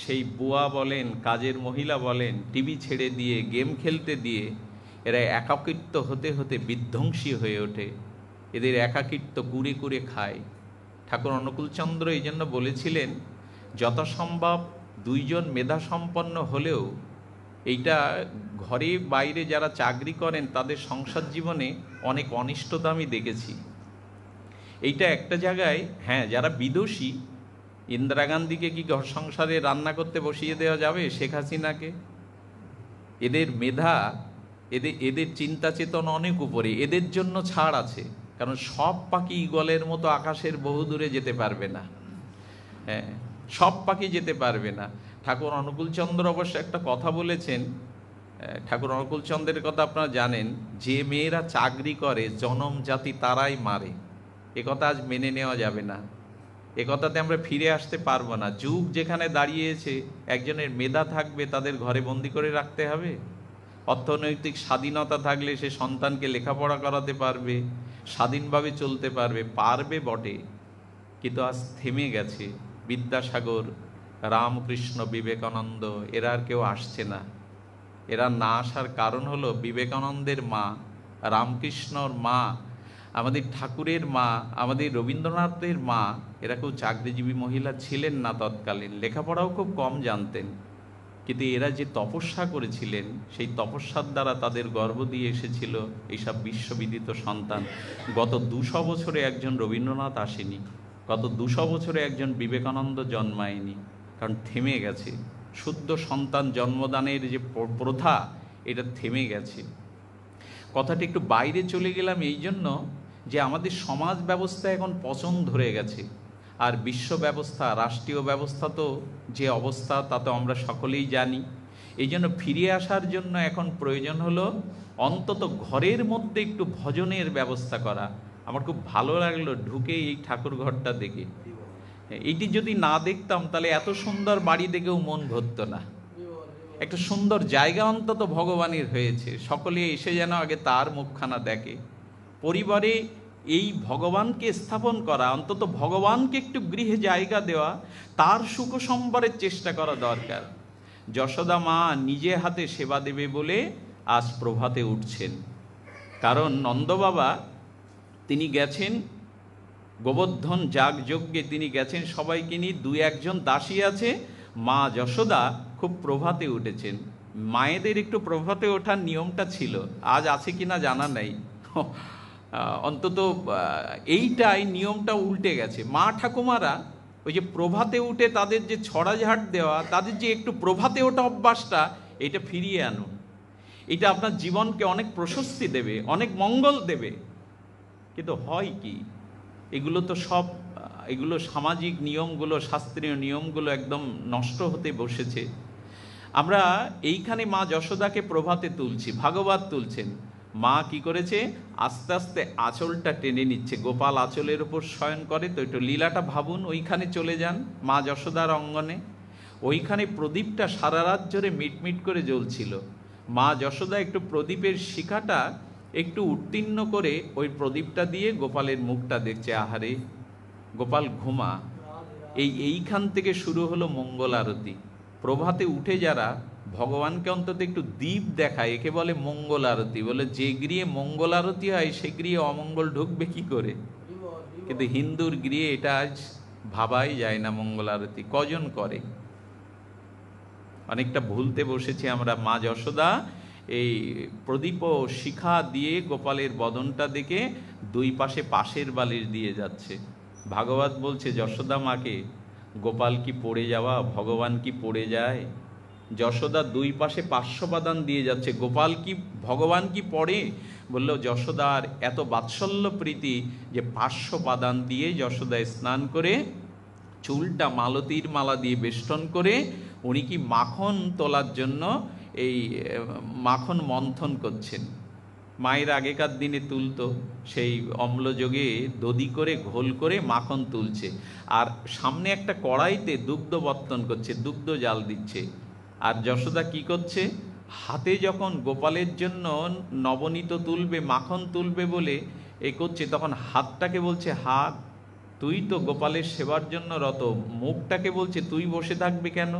সেই বুয়া বলেন, কাজের মহিলা বলেন, টিভি ছেড়ে দিয়ে, গেম খেলতে দিয়ে এরা একাকিত্ব হতে হতে বিধ্বংসী হয়ে ওঠে। এদের একাকিত্ব কুরে কুরে খায়। ঠাকুর অনুকূলচন্দ্র এই জন্য বলেছিলেন, যথাসম্ভব দুইজন মেধাসম্পন্ন হলেও এইটা ঘরে বাইরে যারা চাকরি করেন তাদের সংসার জীবনে অনেক অনিষ্টতা আমি দেখেছি। এইটা একটা জায়গায়, হ্যাঁ, যারা বিদুষী, ইন্দিরা গান্ধীকে কি ঘর সংসারে রান্না করতে বসিয়ে দেওয়া যাবে? শেখ হাসিনাকে? এদের মেধা, এদের চিন্তা চেতনা অনেক উপরে, এদের জন্য ছাড় আছে। কারণ সব পাখি ঈগলের মতো আকাশের বহু দূরে যেতে পারবে না। হ্যাঁ, সব পাখি যেতে পারবে না। ঠাকুর অনুকূলচন্দ্র অবশ্য একটা কথা বলেছেন, ঠাকুর অনুকূলচন্দ্রের কথা আপনারা জানেন, যে মেয়েরা চাকরি করে জনম জাতি তারাই মারে। এ কথা আজ মেনে নেওয়া যাবে না, এ কথাতে আমরা ফিরে আসতে পারবো না। যুগ যেখানে দাঁড়িয়েছে, একজনের মেধা থাকবে তাদের ঘরে বন্দি করে রাখতে হবে। অর্থনৈতিক স্বাধীনতা থাকলে সে সন্তানকে লেখাপড়া করাতে পারবে, স্বাধীনভাবে চলতে পারবে, পারবে বটে, কিন্তু আজ থেমে গেছে। বিদ্যাসাগর, রামকৃষ্ণ, বিবেকানন্দ, এরা আর কেউ আসছে না। এরা না আসার কারণ হলো বিবেকানন্দের মা, রামকৃষ্ণর মা, আমাদের ঠাকুরের মা, আমাদের রবীন্দ্রনাথের মা, এরা কেউ চাকরিজীবী মহিলা ছিলেন না তৎকালীন, লেখাপড়াও খুব কম জানতেন। কিন্তু এরা যে তপস্যা করেছিলেন, সেই তপস্যার দ্বারা তাদের গর্ভ দিয়ে এসেছিল এইসব বিশ্ববিদিত সন্তান। গত 200 বছরে একজন রবীন্দ্রনাথ আসেনি, গত 200 বছরে একজন বিবেকানন্দ জন্মায়নি, কারণ থেমে গেছে। শুদ্ধ সন্তান জন্মদানের যে প্রথা, এটা থেমে গেছে। কথাটা একটু বাইরে চলে গেলাম এই জন্য যে আমাদের সমাজ ব্যবস্থা এখন পচন ধরে গেছে, আর বিশ্ব ব্যবস্থা, রাষ্ট্রীয় ব্যবস্থা তো যে অবস্থা তা তো আমরা সকলেই জানি। এই জন্য ফিরে আসার জন্য এখন প্রয়োজন হলো অন্তত ঘরের মধ্যে একটু ভজনের ব্যবস্থা করা। আমার খুব ভালো লাগলো ঢুকে এই ঠাকুর ঘরটা দেখে। এইটি যদি না দেখতাম তাহলে এত সুন্দর বাড়ি দেখেও মন ভরত না। একটা সুন্দর জায়গা অন্তত ভগবানের হয়েছে, সকলে এসে যেন আগে তার মুখখানা দেখে। পরিবারে এই ভগবানকে স্থাপন করা, অন্তত ভগবানকে একটু গৃহে জায়গা দেওয়া, তার সুখ সম্বরের চেষ্টা করা দরকার। যশোদা মা নিজে হাতে সেবা দেবে বলে আজ প্রভাতে উঠছেন। কারণ নন্দবাবা তিনি গেছেন গোবর্ধন যাগযজ্ঞে, তিনি গেছেন সবাইকে নিয়ে, দুই একজন দাসী আছে। মা যশোদা খুব প্রভাতে উঠেছেন। মায়েদের একটু প্রভাতে ওঠার নিয়মটা ছিল, আজ আছে কিনা জানা নাই, অন্তত এইটাই নিয়মটা উল্টে গেছে। মা ঠাকুমারা ওই যে প্রভাতে উঠে তাদের যে ছড়াঝাড় দেওয়া, তাদের যে একটু প্রভাতে ওঠা অভ্যাসটা, এটা ফিরিয়ে আনুন। এটা আপনার জীবনকে অনেক প্রশস্তি দেবে, অনেক মঙ্গল দেবে। কিন্তু হয় কি, এগুলো তো সব, এগুলো সামাজিক নিয়মগুলো, শাস্ত্রীয় নিয়মগুলো একদম নষ্ট হতে বসেছে। আমরা এইখানে মা যশোদাকে প্রভাতে তুলছি, ভাগবত তুলছেন। মা কি করেছে, আস্তে আস্তে আঁচলটা টেনে নিচ্ছে। গোপাল আঁচলের ওপর শয়ন করে, তো একটু লীলাটা ভাবুন। ওইখানে চলে যান মা যশোদার অঙ্গনে, ওইখানে প্রদীপটা সারা রাত জোরে মিটমিট করে জ্বলছিল। মা যশোদা একটু প্রদীপের শিখাটা একটু উত্তীর্ণ করে ওই প্রদীপটা দিয়ে গোপালের মুখটা দেখছে। আহারে গোপাল ঘুমা। এইখান থেকে শুরু হলো মঙ্গল আরতি। প্রভাতে উঠে যারা ভগবানকে অন্তত একটু দীপ দেখায়, একে বলে মঙ্গল আরতি। বলে যে গৃহে মঙ্গল আরতি হয় সে গৃহে অমঙ্গল ঢুকবে কি করে? কিন্তু হিন্দুর গৃহে এটা আজ ভাবাই যায় না। মঙ্গল আরতি কজন করে? অনেকটা ভুলতে বসেছি আমরা। মা যশোদা এই প্রদীপ ও শিখা দিয়ে গোপালের বদনটা দেখে দুই পাশে পাশের বালিশ দিয়ে যাচ্ছে। ভাগবত বলছে যশোদা মাকে, গোপাল কি পড়ে যাওয়া, ভগবান কি পড়ে যায়? যশোদা দুই পাশে 500 পাদান দিয়ে যাচ্ছে। গোপাল কি, ভগবান কি পড়ে? বলল যশোদার এত বাৎসল্য প্রীতি যে 500 পাদান দিয়ে যশোদা স্নান করে চুলটা মালতীর মালা দিয়ে বেষ্টন করে উনি কি মাখন তোলার জন্য এই মাখন মন্থন করছেন। মায়ের আগেকার দিনে তুলতো, সেই অম্লযোগে দধি করে ঘোল করে মাখন তুলছে, আর সামনে একটা কড়াইতে দুগ্ধ বর্তন করছে, দুগ্ধ জাল দিচ্ছে। আর যশোদা কি করছে, হাতে যখন গোপালের জন্য নবনীত তুলবে, মাখন তুলবে বলে এ করছে, তখন হাতটাকে বলছে হাত, তুই তো গোপালের সেবার জন্য রত। মুখটাকে বলছে তুই বসে থাকবি কেন,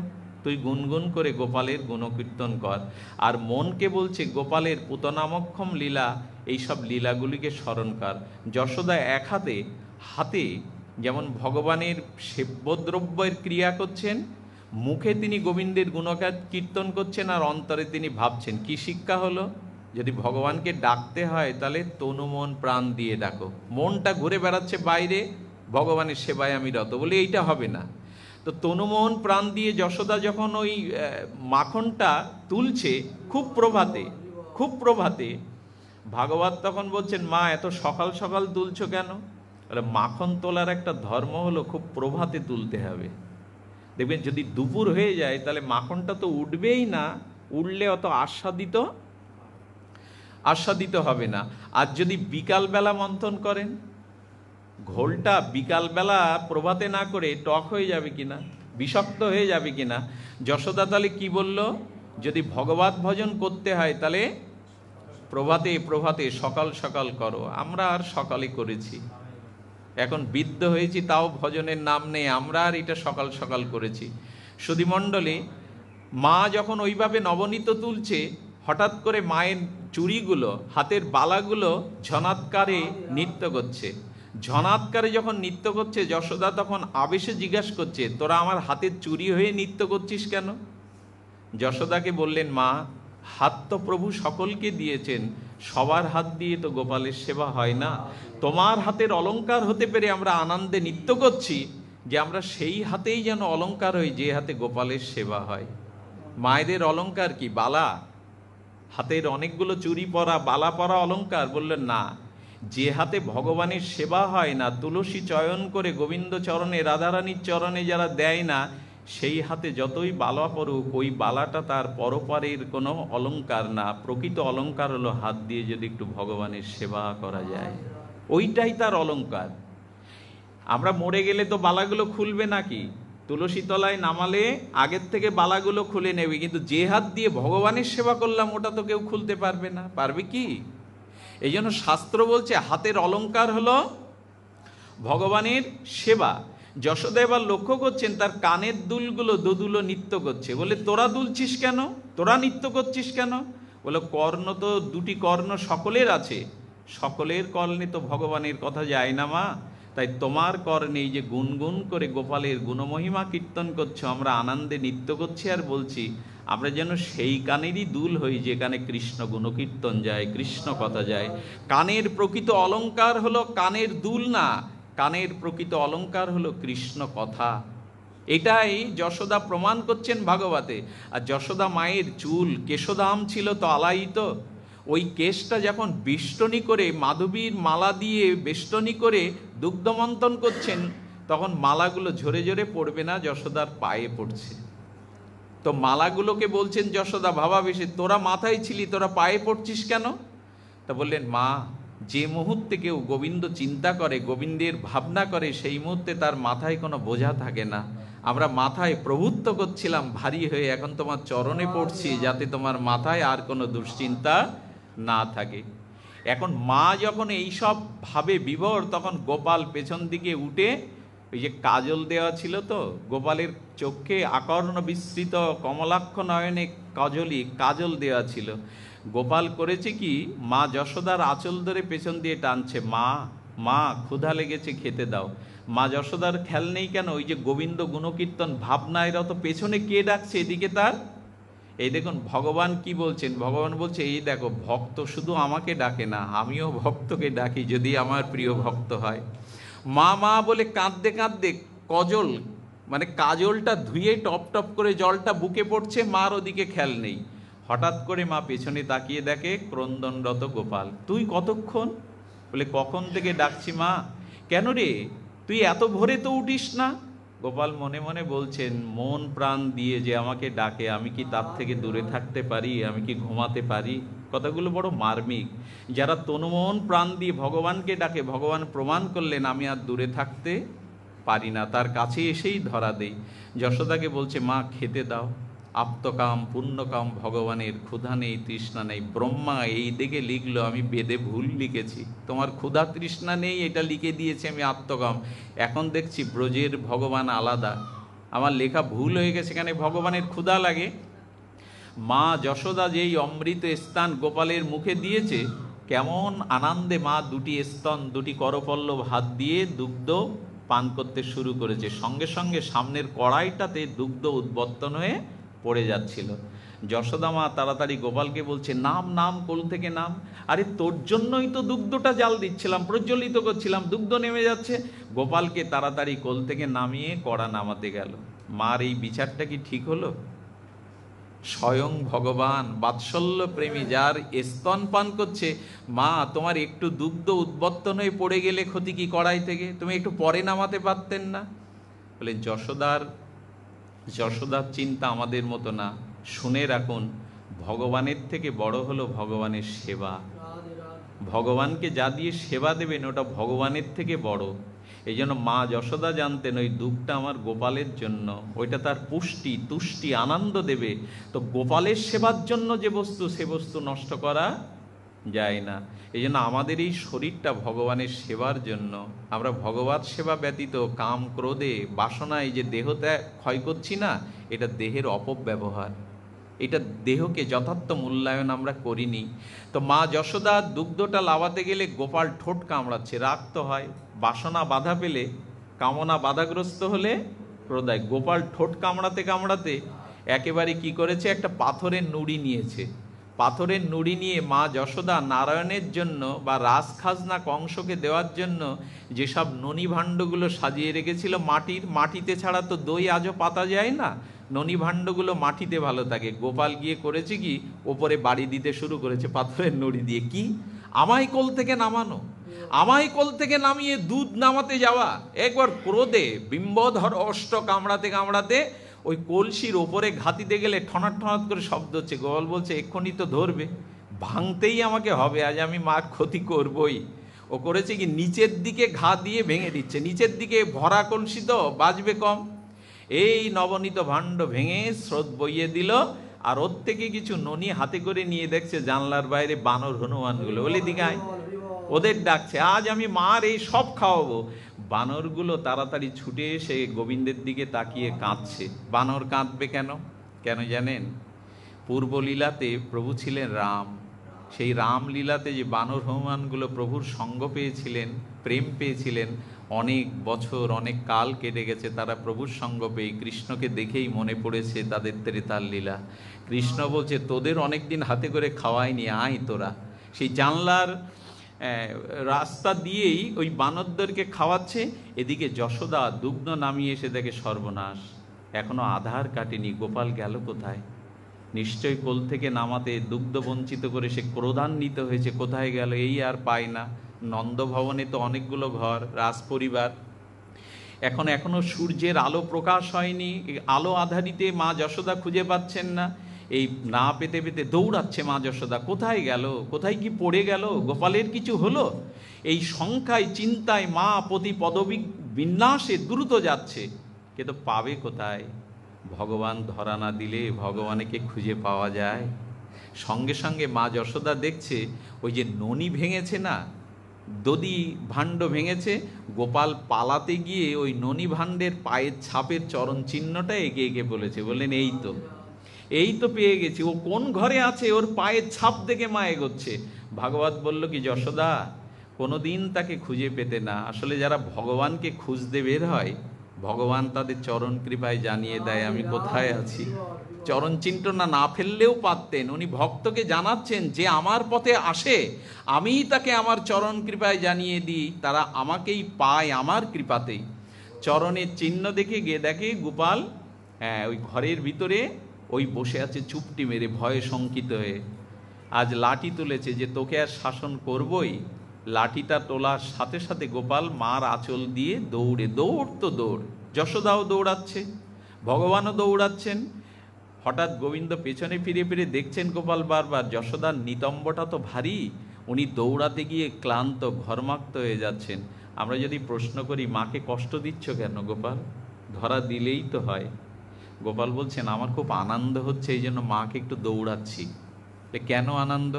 তুই গুনগুন করে গোপালের গুণকীর্তন কর। আর মনকে বলছে গোপালের পুতনামক্ষম লীলা, এইসব লীলাগুলিকে স্মরণ কর। যশোদা এক হাতে হাতে যেমন ভগবানের সেব্যদ্রব্যের ক্রিয়া করছেন, মুখে তিনি গোবিন্দের গুণকীর্তন করছেন, আর অন্তরে তিনি ভাবছেন। কি শিক্ষা হলো? যদি ভগবানকে ডাকতে হয় তাহলে তনু মন প্রাণ দিয়ে ডাকো। মনটা ঘুরে বেড়াচ্ছে বাইরে, ভগবানের সেবায় আমি রত, বলে এইটা হবে না। তো তনুমন প্রাণ দিয়ে যশোদা যখন ওই মাখনটা তুলছে, খুব প্রভাতে, খুব প্রভাতে, ভাগবত তখন বলছেন মা এত সকাল সকাল তুলছো কেন? মাখন তোলার একটা ধর্ম হলো খুব প্রভাতে তুলতে হবে। দেখবেন যদি দুপুর হয়ে যায় তাহলে মাখনটা তো উঠবেই না, উঠলে অত আস্বাদিত হবে না। আর যদি বিকালবেলা মন্থন করেন, ঘোলটা বিকালবেলা প্রভাতে না করে টক হয়ে যাবে কিনা, বিষাক্ত হয়ে যাবে কিনা। যশোদা তাহলে কি বলল, যদি ভগবত ভজন করতে হয় তাহলে প্রভাতে প্রভাতে সকাল সকাল করো। আমরা আর সকালে করেছি, এখন বৃদ্ধ হয়েছি তাও ভজনের নাম নেই, আমরা আর এটা সকাল সকাল করেছি। সুধীমণ্ডলী, মা যখন ওইভাবে নবনীত তুলছে, হঠাৎ করে মায়ের চুড়িগুলো, হাতের বালাগুলো ঝনাৎকারে নৃত্য করছে। ঝনাৎকারে যখন নৃত্য করছে, যশোদা তখন আবেশে জিজ্ঞাসা করছে তোরা আমার হাতের চুরি হয়ে নৃত্য করছিস কেন? যশোদাকে বললেন মা, হাত তো প্রভু সকলকে দিয়েছেন, সবার হাত দিয়ে তো গোপালের সেবা হয় না। তোমার হাতের অলংকার হতে পেরে আমরা আনন্দে নৃত্য করছি, যে আমরা সেই হাতেই যেন অলংকার হই যে হাতে গোপালের সেবা হয়। মায়েদের অলংকার কি? বালা, হাতের অনেকগুলো চুড়ি পরা, বালা পরা অলংকার? বললেন না, যে হাতে ভগবানের সেবা হয় না, তুলসী চয়ন করে গোবিন্দ চরণে, রাধারানীর চরণে যারা দেয় না, সেই হাতে যতই বালা পড়ুক, ওই বালাটা তার পরপারের কোনো অলংকার না। প্রকৃত অলংকার হলো হাত দিয়ে যদি একটু ভগবানের সেবা করা যায়, ওইটাই তার অলংকার। আমরা মরে গেলে তো বালাগুলো খুলবে নাকি? তুলসী তলায় নামালে আগের থেকে বালাগুলো খুলে নেবে, কিন্তু যে হাত দিয়ে ভগবানের সেবা করলাম ওটা তো কেউ খুলতে পারবে না। পারবে কি? এই জন্য শাস্ত্র বলছে হাতের অলংকার হলো ভগবানের সেবা। যশোদা এবার লক্ষ্য করছেন তার কানের দুলগুলো দোদুলো নৃত্য করছে। বলে, তোরা দুলছিস কেন, তোরা নৃত্য করছিস কেন? বলে, কর্ণ তো দুটি কর্ণ সকলের আছে, সকলের কর্ণে তো ভগবানের কথা যায় না মা, তাই তোমার কর্ণে এই যে গুনগুন করে গোপালের গুণমহিমা কীর্তন করছো, আমরা আনন্দে নৃত্য করছি আর বলছি, আমরা যেন সেই কানেরই দুল হই যে কানে কৃষ্ণ গুণকীর্তন যায়, কৃষ্ণ কথা যায়। কানের প্রকৃত অলংকার হলো কানের দুল না, কানের প্রকৃত অলংকার হলো কৃষ্ণ কথা। এটাই যশোদা প্রমাণ করছেন ভাগবতে। আর যশোদা মায়ের চুল কেশদাম ছিল তো আলায়িত, ওই কেশটা যখন বেষ্টনী করে, মাধবীর মালা দিয়ে বেষ্টনী করে দুগ্ধমন্থন করছেন, তখন মালাগুলো ঝরে ঝরে পড়বে না, যশোদার পায়ে পড়ছে। তো মালাগুলোকে বলছেন যশোদা ভাবাবেশে, তোরা মাথায় ছিলি, তোরা পায়ে পড়ছিস কেন? তা বললেন, মা, যে মুহূর্তে কেউ গোবিন্দ চিন্তা করে, গোবিন্দের ভাবনা করে, সেই মুহূর্তে তার মাথায় কোনো বোঝা থাকে না। আমরা মাথায় প্রভুত্ব করছিলাম ভারী হয়ে, এখন তোমার চরণে পড়ছি যাতে তোমার মাথায় আর কোনো দুশ্চিন্তা না থাকে। এখন মা যখন এইসব ভাবে বিভোর, তখন গোপাল পেছন দিকে উঠে, ওই যে কাজল দেওয়া ছিল তো গোপালের চোখে, আকর্ণ বিস্তৃত কমলাক্ষ নয়নে কাজল দেওয়া ছিল। গোপাল করেছে কি, মা যশোদার আঁচল ধরে পেছন দিয়ে টানছে, মা মা ক্ষুধা লেগেছে, খেতে দাও। মা যশোদার খেয়াল নেই কেন, ওই যে গোবিন্দ গুণকীর্তন ভাবনায় রত, পেছনে কে ডাকছে এদিকে তার। এই দেখুন ভগবান কি বলছেন, ভগবান বলছে, এই দেখো, ভক্ত শুধু আমাকে ডাকে না, আমিও ভক্তকে ডাকি যদি আমার প্রিয় ভক্ত হয়। মা মা বলে কাঁদতে কাঁদতে কজল, মানে কাজলটা ধুয়ে টপ টপ করে জলটা বুকে পড়ছে, মার ওদিকে খেয়াল নেই। হঠাৎ করে মা পেছনে তাকিয়ে দেখে ক্রন্দনরত গোপাল। তুই কতক্ষণ? বলে, কখন থেকে ডাকছি মা। কেন রে, তুই এত ভোরে তো উঠিস না? গোপাল মনে মনে বলছেন, মন প্রাণ দিয়ে যে আমাকে ডাকে, আমি কি তার থেকে দূরে থাকতে পারি? আমি কি ঘুমাতে পারি? কথাগুলো বড় মার্মিক। যারা তনুমন প্রাণ দিয়ে ভগবানকে ডাকে, ভগবান প্রমাণ করলেন আমি আর দূরে থাকতে পারি না, তার কাছে এসেই ধরা দেই। যশোদাকে বলছে, মা খেতে দাও। আপ্তকাম পুণ্যকাম ভগবানের, ক্ষুধা নেই তৃষ্ণা নেই। ব্রহ্মা এই দিকে লিখলো, আমি বেদে ভুল লিখেছি, তোমার ক্ষুধা তৃষ্ণা নেই এটা লিখে দিয়েছি আমি আত্মকাম। এখন দেখছি ব্রজের ভগবান আলাদা, আমার লেখা ভুল হয়ে গেছে, এখানে ভগবানের ক্ষুধা লাগে। মা যশোদা যেই অমৃত স্থান গোপালের মুখে দিয়েছে, কেমন আনন্দে মা দুটি স্তন, দুটি করপল্লব হাত দিয়ে দুগ্ধ পান করতে শুরু করেছে। সঙ্গে সঙ্গে সামনের কড়াইটাতে দুগ্ধ উদ্বর্তন হয়ে পড়ে যাচ্ছিল। যশোদা মা তাড়াতাড়ি গোপালকে বলছে, নাম নাম, কোল থেকে নাম। আরে তোর জন্যই তো দুগ্ধটা জাল দিচ্ছিলাম, প্রজ্বলিত করছিলাম, দুগ্ধ নেমে যাচ্ছে। গোপালকে তাড়াতাড়ি কোল থেকে নামিয়ে কড়া নামাতে গেল। মার এই বিচারটা কি ঠিক হলো? স্বয়ং ভগবান বাৎসল্য প্রেমী, যার স্তন পান করছে, মা তোমার একটু দুগ্ধ উদ্বর্তন হয়ে পড়ে গেলে ক্ষতি কি কড়াই থেকে? তুমি একটু পরে নামাতে পারতেন না? বলে, যশোদার চিন্তা আমাদের মতো না। শুনে রাখুন, ভগবানের থেকে বড় হলো ভগবানের সেবা। ভগবানকে যা দিয়ে সেবা দেবেন ওটা ভগবানের থেকে বড়। এই জন্য মা যশোদা জানতেন ওই দুধটা আমার গোপালের জন্য, ওইটা তার পুষ্টি তুষ্টি আনন্দ দেবে। তো গোপালের সেবার জন্য যে বস্তু, সে বস্তু নষ্ট করা যায় না। এই জন্য আমাদের এই শরীরটা ভগবানের সেবার জন্য। আমরা ভগবত সেবা ব্যতীত কাম ক্রোধে বাসনায় যে দেহটা ক্ষয় করছি না, এটা দেহের অপব্যবহার, এটা দেহকে যথার্থ মূল্যায়ন আমরা করিনি। তো মা যশোদা দুগ্ধটা লাভাতে গেলে গোপাল ঠোঁট কামড়াচ্ছে, রাগ তো হয়, বাসনা বাধা পেলে, কামনা বাধাগ্রস্ত হলে ক্রোধায়। গোপাল ঠোঁট কামড়াতে কামড়াতে একেবারে কি করেছে, একটা পাথরের নুড়ি নিয়েছে। পাথরের নুড়ি নিয়ে মা যশোদা নারায়ণের জন্য বা রাস খাজনা কংসকে দেওয়ার জন্য যেসব ননি ভাণ্ডগুলো সাজিয়ে রেখেছিল মাটিতে ছাড়া তো দই আজও পাতা যায় না, ননি ভাণ্ডগুলো মাটিতে ভালো থাকে। গোপাল গিয়ে করেছে কি, ওপরে বাড়ি দিতে শুরু করেছে পাথরের নড়ি দিয়ে। কি, আমায় কোল থেকে নামানো, আমায় কোল থেকে নামিয়ে দুধ নামাতে যাওয়া। একবার ক্রোধে বিম্বধর অষ্ট কামড়াতে কামড়াতে ওই কলসির ওপরে ঘাতিতে গেলে ঠনাট ঠনাট করে শব্দ হচ্ছে। গোপাল বলছে এক্ষুনি তো ধরবে, ভাঙতেই আমাকে হবে, আজ আমি মার ক্ষতি করবই। ও করেছে কি, নিচের দিকে ঘা দিয়ে ভেঙে দিচ্ছে। নিচের দিকে ভরা কলসি তো বাজবে কম। এই নবনীত ভাণ্ড ভেঙে স্রোত বইয়ে দিল। আর ওর থেকে কিছু ননি হাতে করে নিয়ে দেখছে জানলার বাইরে বানর হনুমানগুলো, বলে দিঘায় ওদের ডাকছে, আজ আমি মার এই সব খাওয়াবো। বানরগুলো তাড়াতাড়ি ছুটে এসে গোবিন্দের দিকে তাকিয়ে কাঁদছে। বানর কাঁদবে কেন, কেন জানেন? পূর্বলীলাতে প্রভু ছিলেন রাম। সেই রামলীলাতে যে বানর হনুমানগুলো প্রভুর সঙ্গ পেয়েছিলেন, প্রেম পেয়েছিলেন, অনেক বছর অনেক কাল কেটে গেছে, তারা প্রভুর সঙ্গ পেয়ে কৃষ্ণকে দেখেই মনে পড়েছে তাদের ত্রেতার লীলা। কৃষ্ণ বলছে তোদের অনেক দিন হাতে করে খাওয়াইনি, আয় তোরা। সেই জানলার রাস্তা দিয়েই ওই বানরদেরকে খাওয়াচ্ছে। এদিকে যশোদা দুগ্ধ নামিয়ে এসে দেখে সর্বনাশ, এখনো আধার কাটেনি, গোপাল গেল কোথায়? নিশ্চয়ই কোল থেকে নামাতে দুগ্ধ বঞ্চিত করে সে ক্রোধান্বিত হয়েছে, কোথায় গেল এই আর পায় না। নন্দভবনে তো অনেকগুলো ঘর, রাজপরিবার, এখনো সূর্যের আলো প্রকাশ হয়নি, আলো আধারিতে মা যশোদা খুঁজে পাচ্ছেন না। এই না পেতে পেতে দৌড়াচ্ছে মা যশোদা, কোথায় গেল, কোথায় কি পড়ে গেল, গোপালের কিছু হলো? এই শঙ্কায় চিন্তায় মা প্রতি পদবী বিন্যাসে দ্রুত যাচ্ছে, কিন্তু পাবে কোথায়? ভগবান ধরা না দিলে ভগবানকে খুঁজে পাওয়া যায়? সঙ্গে সঙ্গে মা যশোদা দেখছে ওই যে ননি ভেঙেছে না, দধি ভাণ্ড ভেঙেছে, গোপাল পালাতে গিয়ে ওই ননি ভাণ্ডের পায়ের ছাপের চরণ চিহ্নটা এঁকে এঁকে বলেছে। বললেন এই তো পেয়ে গেছি, ও কোন ঘরে আছে, ওর পায়ের ছাপ দেখে মা এগোচ্ছে। ভাগবত বলল কি, যশোদা কোনোদিন তাকে খুঁজে পেতে না। আসলে যারা ভগবানকে খুঁজতে বের হয়, ভগবান তাদের চরণ কৃপায় জানিয়ে দেয় আমি কোথায় আছি। চরণ চিহ্নটা না ফেললেও পারতেন, উনি ভক্তকে জানাচ্ছেন যে আমার পথে আসে আমিই তাকে আমার চরণ কৃপায় জানিয়ে দিই, তারা আমাকেই পায় আমার কৃপাতেই। চরণের চিহ্ন দেখে গিয়ে দেখে গোপাল ওই ঘরের ভিতরে ওই বসে আছে চুপটি মেরে, ভয়ে শঙ্কিত হয়ে। আজ লাঠি তুলেছে যে তোকে আর শাসন করবই। লাঠিটা তোলার সাথে সাথে গোপাল মার আঁচল দিয়ে দৌড়ে, দৌড়। যশোদাও দৌড়াচ্ছে, ভগবানও দৌড়াচ্ছেন। হঠাৎ গোবিন্দ পেছনে ফিরে ফিরে দেখছেন গোপাল বারবার, যশোদার নিতম্বটা তো ভারী, উনি দৌড়াতে গিয়ে ক্লান্ত ঘর্মাক্ত হয়ে যাচ্ছেন। আমরা যদি প্রশ্ন করি মাকে কষ্ট দিচ্ছ কেন গোপাল, ধরা দিলেই তো হয়। গোপাল বলছেন আমার খুব আনন্দ হচ্ছে, এই জন্য মাকে একটু দৌড়াচ্ছি। কেন আনন্দ?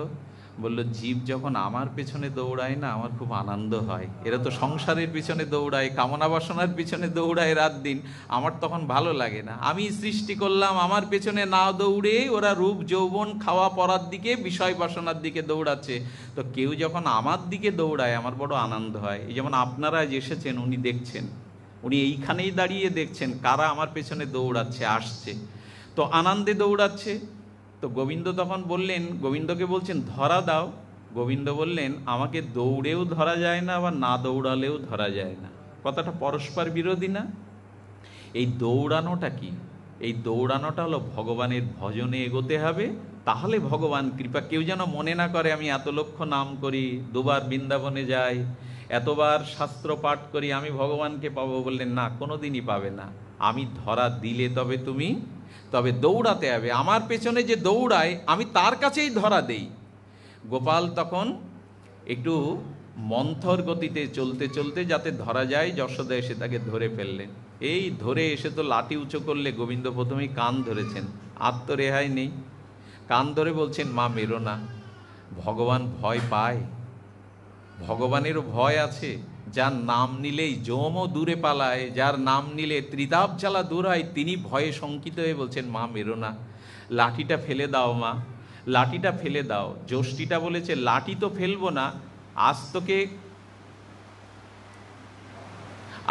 বলল জীব যখন আমার পেছনে দৌড়ায় না, আমার খুব আনন্দ হয়। এরা তো সংসারের পিছনে দৌড়ায়, কামনা বাসনার পিছনে দৌড়ায় রাত দিন, আমার তখন ভালো লাগে না। আমি সৃষ্টি করলাম, আমার পেছনে না দৌড়ে ওরা রূপ যৌবন খাওয়া পরার দিকে, বিষয় বাসনার দিকে দৌড়াচ্ছে। তো কেউ যখন আমার দিকে দৌড়ায় আমার বড় আনন্দ হয়। এই যেমন আপনারা এসেছেন, উনি দেখছেন, উনি এইখানেই দাঁড়িয়ে দেখছেন কারা আমার পেছনে দৌড়াচ্ছে, আসছে, তো আনন্দে দৌড়াচ্ছে। তো গোবিন্দ তখন বললেন, গোবিন্দকে বলছেন ধরা দাও। গোবিন্দ বললেন আমাকে দৌড়েও ধরা যায় না, আবার না দৌড়ালেও ধরা যায় না। কথাটা পরস্পর বিরোধী না? এই দৌড়ানোটা কি? এই দৌড়ানোটা হলো ভগবানের ভজনে এগোতে হবে, তাহলে ভগবান কৃপা। কেউ যেন মনে না করে আমি এত লক্ষ নাম করি, দুবার বৃন্দাবনে যাই, এতবার শাস্ত্র পাঠ করি, আমি ভগবানকে পাবো। বললেন না, কোনোদিনই পাবে না। আমি ধরা দিলে তবে দৌড়াতে হবে। আমার পেছনে যে দৌড়ায় আমি তার কাছেই ধরা দেই। গোপাল তখন একটু মন্থর গতিতে চলতে চলতে যাতে ধরা যায়, যশোদা এসে তাকে ধরে ফেললেন। এই ধরে এসে তো লাঠি উঁচু করলে, গোবিন্দ প্রথমেই কান ধরেছেন, আত্মরেহাই নেই। কান ধরে বলছেন মা মেরো না। ভগবান ভয় পায়, ভগবানেরও ভয় আছে। যার নাম নিলেই যমও দূরে পালায়, যার নাম নিলে ত্রিতাপ জ্বালা দূর হয়, তিনি ভয়ে শঙ্কিত হয়ে বলছেন মা মেরো না, লাঠিটা ফেলে দাও মা, লাঠিটা ফেলে দাও। যষ্টিটা বলেছে লাঠি তো ফেলবো না,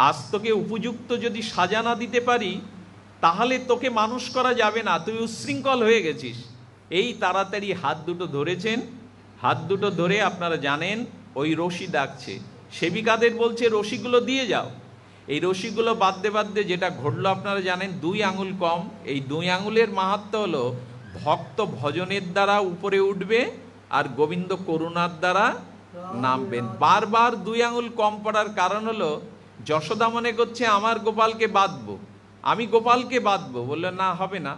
আজ তোকে উপযুক্ত যদি সাজা না দিতে পারি তাহলে তোকে মানুষ করা যাবে না, তুই উচ্ছৃঙ্খল হয়ে গেছিস। এই তাড়াতাড়ি হাত দুটো ধরেছেন। হাত দুটো ধরে আপনারা জানেন ওই রশি ডাকছে, সেবিকাদের বলছে রশিগুলো দিয়ে যাও। এই রশিগুলো বাঁধতে বাঁধতে যেটা ঘটলো আপনারা জানেন, 2 আঙুল কম। এই 2 আঙুলের মাহাত্ম্য হলো ভক্ত ভজনের দ্বারা উপরে উঠবে আর গোবিন্দ করুণার দ্বারা নামবেন। বারবার 2 আঙুল কম পড়ার কারণ হলো যশোদা মনে করছে আমার গোপালকে বাঁধবো, আমি গোপালকে বাঁধবো। বললো না, হবে না।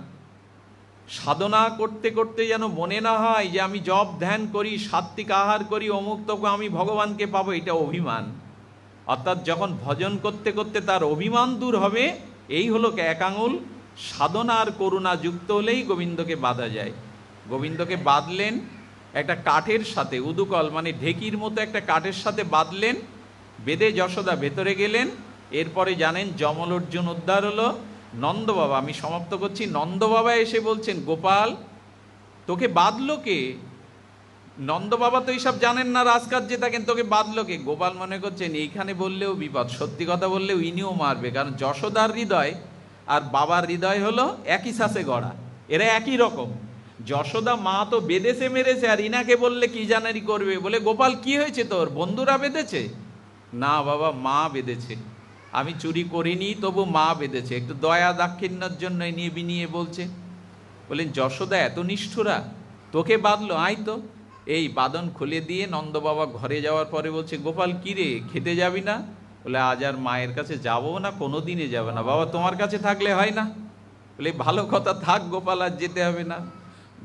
সাধনা করতে করতে যেন মনে না হয় যে আমি জপ ধ্যান করি, সাত্বিক আহার করি, অমুক তবু আমি ভগবানকে পাবো, এটা অভিমান। অর্থাৎ যখন ভজন করতে করতে তার অভিমান দূর হবে, এই হলো 1 আঙুল। সাধনা আর করুণা যুক্ত হলেই গোবিন্দকে বাঁধা যায়। গোবিন্দকে বাঁধলেন একটা কাঠের সাথে, উদুকল মানে ঢেকির মতো একটা কাঠের সাথে বাঁধলেন। বেদে যশোদা ভেতরে গেলেন। এরপরে জানেন যমল অর্জুন উদ্ধার হলো। নন্দ বাবা, আমি সমাপ্ত করছি, নন্দ বাবা এসে বলছেন গোপাল তোকে বাঁধলো কে? নন্দ বাবা তো এইসব জানেন না, রাজকার্যে থাকেন, তোকে বাঁধলো কে? গোপাল মনে করছেন এইখানে বললেও বিপদ, সত্যি কথা বললেও ইনিও মারবে, কারণ যশোদার হৃদয় আর বাবার হৃদয় হলো একই শ্বাসে গড়া, এরা একই রকম। যশোদা মা তো বেঁধেছে মেরেছে, আর ইনাকে বললে কি জানারি করবে। বলে গোপাল কি হয়েছে তোর, বন্ধুরা বেঁধেছে? না বাবা, মা বেঁধেছে, আমি চুরি করিনি, তবু মা বেঁধেছে, একটু দয়া দাক্ষিণ্যের জন্য নিয়ে বিনিয়ে বলছে। বলেন যশোদা এত নিষ্ঠুরা, তোকে বাঁধলো, আয় তো। এই বাঁধন খুলে দিয়ে নন্দ বাবা ঘরে যাওয়ার পরে বলছে গোপাল কি রে, খেতে যাবি না? বলে আজ আর মায়ের কাছে যাবো না, কোনো দিনে যাবে না। বাবা তোমার কাছে থাকলে হয় না? বলে ভালো কথা, থাক গোপাল, আর যেতে হবে না।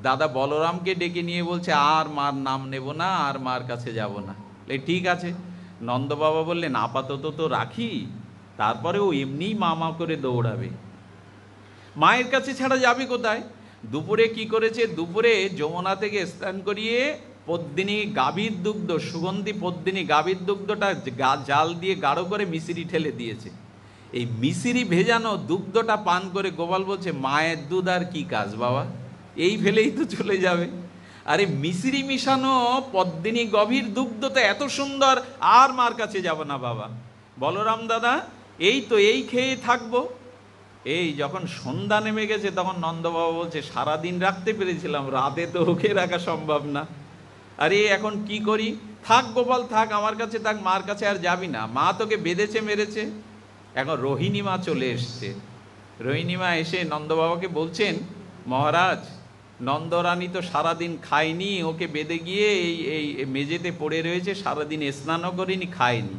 দাদা বলরামকে ডেকে নিয়ে বলছে আর মার নাম নেব না, আর মার কাছে যাব না। বলে ঠিক আছে। নন্দ বাবা বললেন আপাতত তো রাখি, তারপরে ও এমনিই মা করে দৌড়াবে, মায়ের কাছে ছাড়া যাবে কোথায়? দুপুরে কি করেছে, দুপুরে যমুনা থেকে স্নান করিয়ে পদ্মিনী গাভীর দুগ্ধ, সুগন্ধি পদ্মিনী গাভীর দুগ্ধটা জাল দিয়ে গাঢ় করে মিশ্রি ঠেলে দিয়েছে। এই মিশ্রি ভেজানো দুগ্ধটা পান করে গোপাল বলছে মায়ের দুধ আর কি কাজ বাবা, এই ফেলেই তো চলে যাবে। আরে মিশ্রি মিশানো পদ্মিনী গভীর দুগ্ধ তো এত সুন্দর, আর মার কাছে যাব না বাবা। বলরাম দাদা এই তো এই খেয়ে থাকবো। এই যখন সন্ধ্যা নেমে গেছে তখন নন্দবাবা বলছে সারাদিন রাখতে পেরেছিলাম, রাতে তো ওকে রাখা সম্ভব না। আরে এখন কি করি? থাক গোপাল থাক, আমার কাছে থাক, মার কাছে আর যাবি না, মা তোকে বেঁধেছে মেরেছে। এখন রোহিণী মা চলে এসছে। রোহিণী মা এসে নন্দবাবাকে বলছেন মহারাজ নন্দরানী তো সারাদিন খায়নি, ওকে বেঁধে গিয়ে এই মেঝেতে পড়ে রয়েছে, সারাদিন স্নানও করিনি, খায়নি।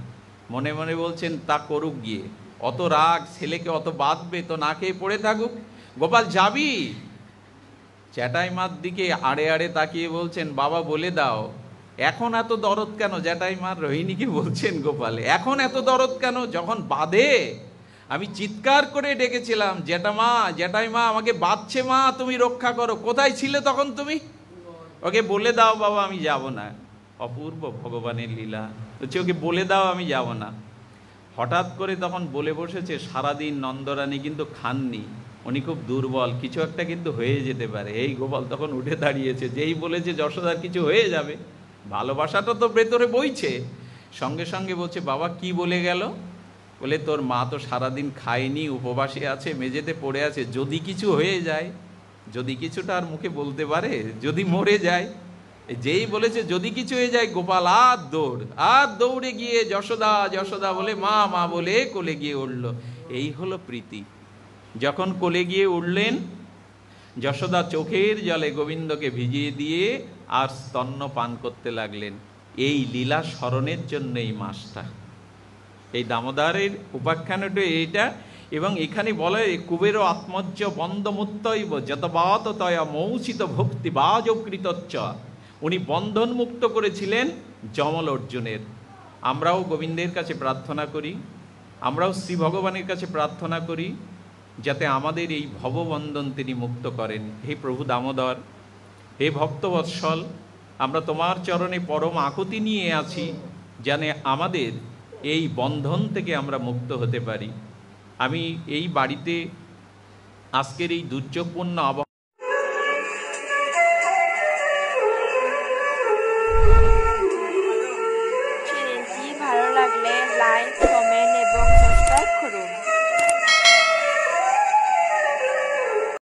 মনে মনে বলছেন তা করুক গিয়ে, অত রাগ, ছেলেকে অত বাঁধবে তো না খেয়ে পড়ে থাকুক। গোপাল যাবি? জ্যাঠাই মার দিকে আড়ে আড়ে তাকিয়ে বলছেন বাবা বলে দাও এখন এত দরদ কেন? জ্যাঠাই মার রোহিণীকে বলছেন গোপাল এখন এত দরদ কেন? যখন বাঁধে আমি চিৎকার করে ডেকেছিলাম জ্যাঠামা জ্যাঠাই মা আমাকে বাঁধছে, মা তুমি রক্ষা করো, কোথায় ছিলে তখন তুমি? ওকে বলে দাও বাবা আমি যাব না। অপূর্ব ভগবানের লীলা, হচ্ছে ওকে বলে দাও আমি যাব না। হঠাৎ করে তখন বলে বসেছে সারাদিন নন্দরানী কিন্তু খাননি, উনি খুব দুর্বল, কিছু একটা কিন্তু হয়ে যেতে পারে। এই গোপাল তখন উঠে দাঁড়িয়েছে, যেই বলেছে যশোদার কিছু হয়ে যাবে, ভালোবাসাটা তো ভেতরে বইছে। সঙ্গে সঙ্গে বলছে বাবা কি বলে গেল? বলে তোর মা তো সারাদিন খায়নি, উপবাসে আছে, মেঝেতে পড়ে আছে, যদি কিছু হয়ে যায়, যদি কিছুটা আর মুখে বলতে পারে, যদি মরে যায়। যেই বলেছে যদি কিছু হয়ে যায়, গোপাল আর দৌড়ে গিয়ে যশোদা যশোদা বলে মা মা বলে কোলে গিয়ে উঠল। এই হলো প্রীতি। যখন কোলে গিয়ে উঠলেন, যশোদা চোখের জলে গোবিন্দকে ভিজিয়ে দিয়ে আর স্তন্য পান করতে লাগলেন। এই লীলা স্মরণের জন্য এই মাসটা, এই দামোদরের উপাখ্যানটা এইটা। এবং এখানে বলে কুবের আত্মজ্য বন্ধমুক্তৈব যতবাত তয়া মৌচিত ভক্তি বাজকৃতচ্চ, উনি বন্ধন মুক্ত করেছিলেন যমল অর্জুনের। আমরাও গোবিন্দের কাছে প্রার্থনা করি, আমরাও শ্রী ভগবানের কাছে প্রার্থনা করি যাতে আমাদের এই ভববন্ধন তিনি মুক্ত করেন। হে প্রভু দামোদর, হে ভক্তবৎসল, আমরা তোমার চরণে পরম আকুতি নিয়ে আছি, জানে আমাদের এই বন্ধন থেকে আমরা মুক্ত হতে পারি। আমি এই বাড়িতে আজকের এই দুর্যোগপূর্ণ চ্যানেলটি ভালো লাগলে লাইক, কমেন্ট এবং সাবস্ক্রাইব করুন।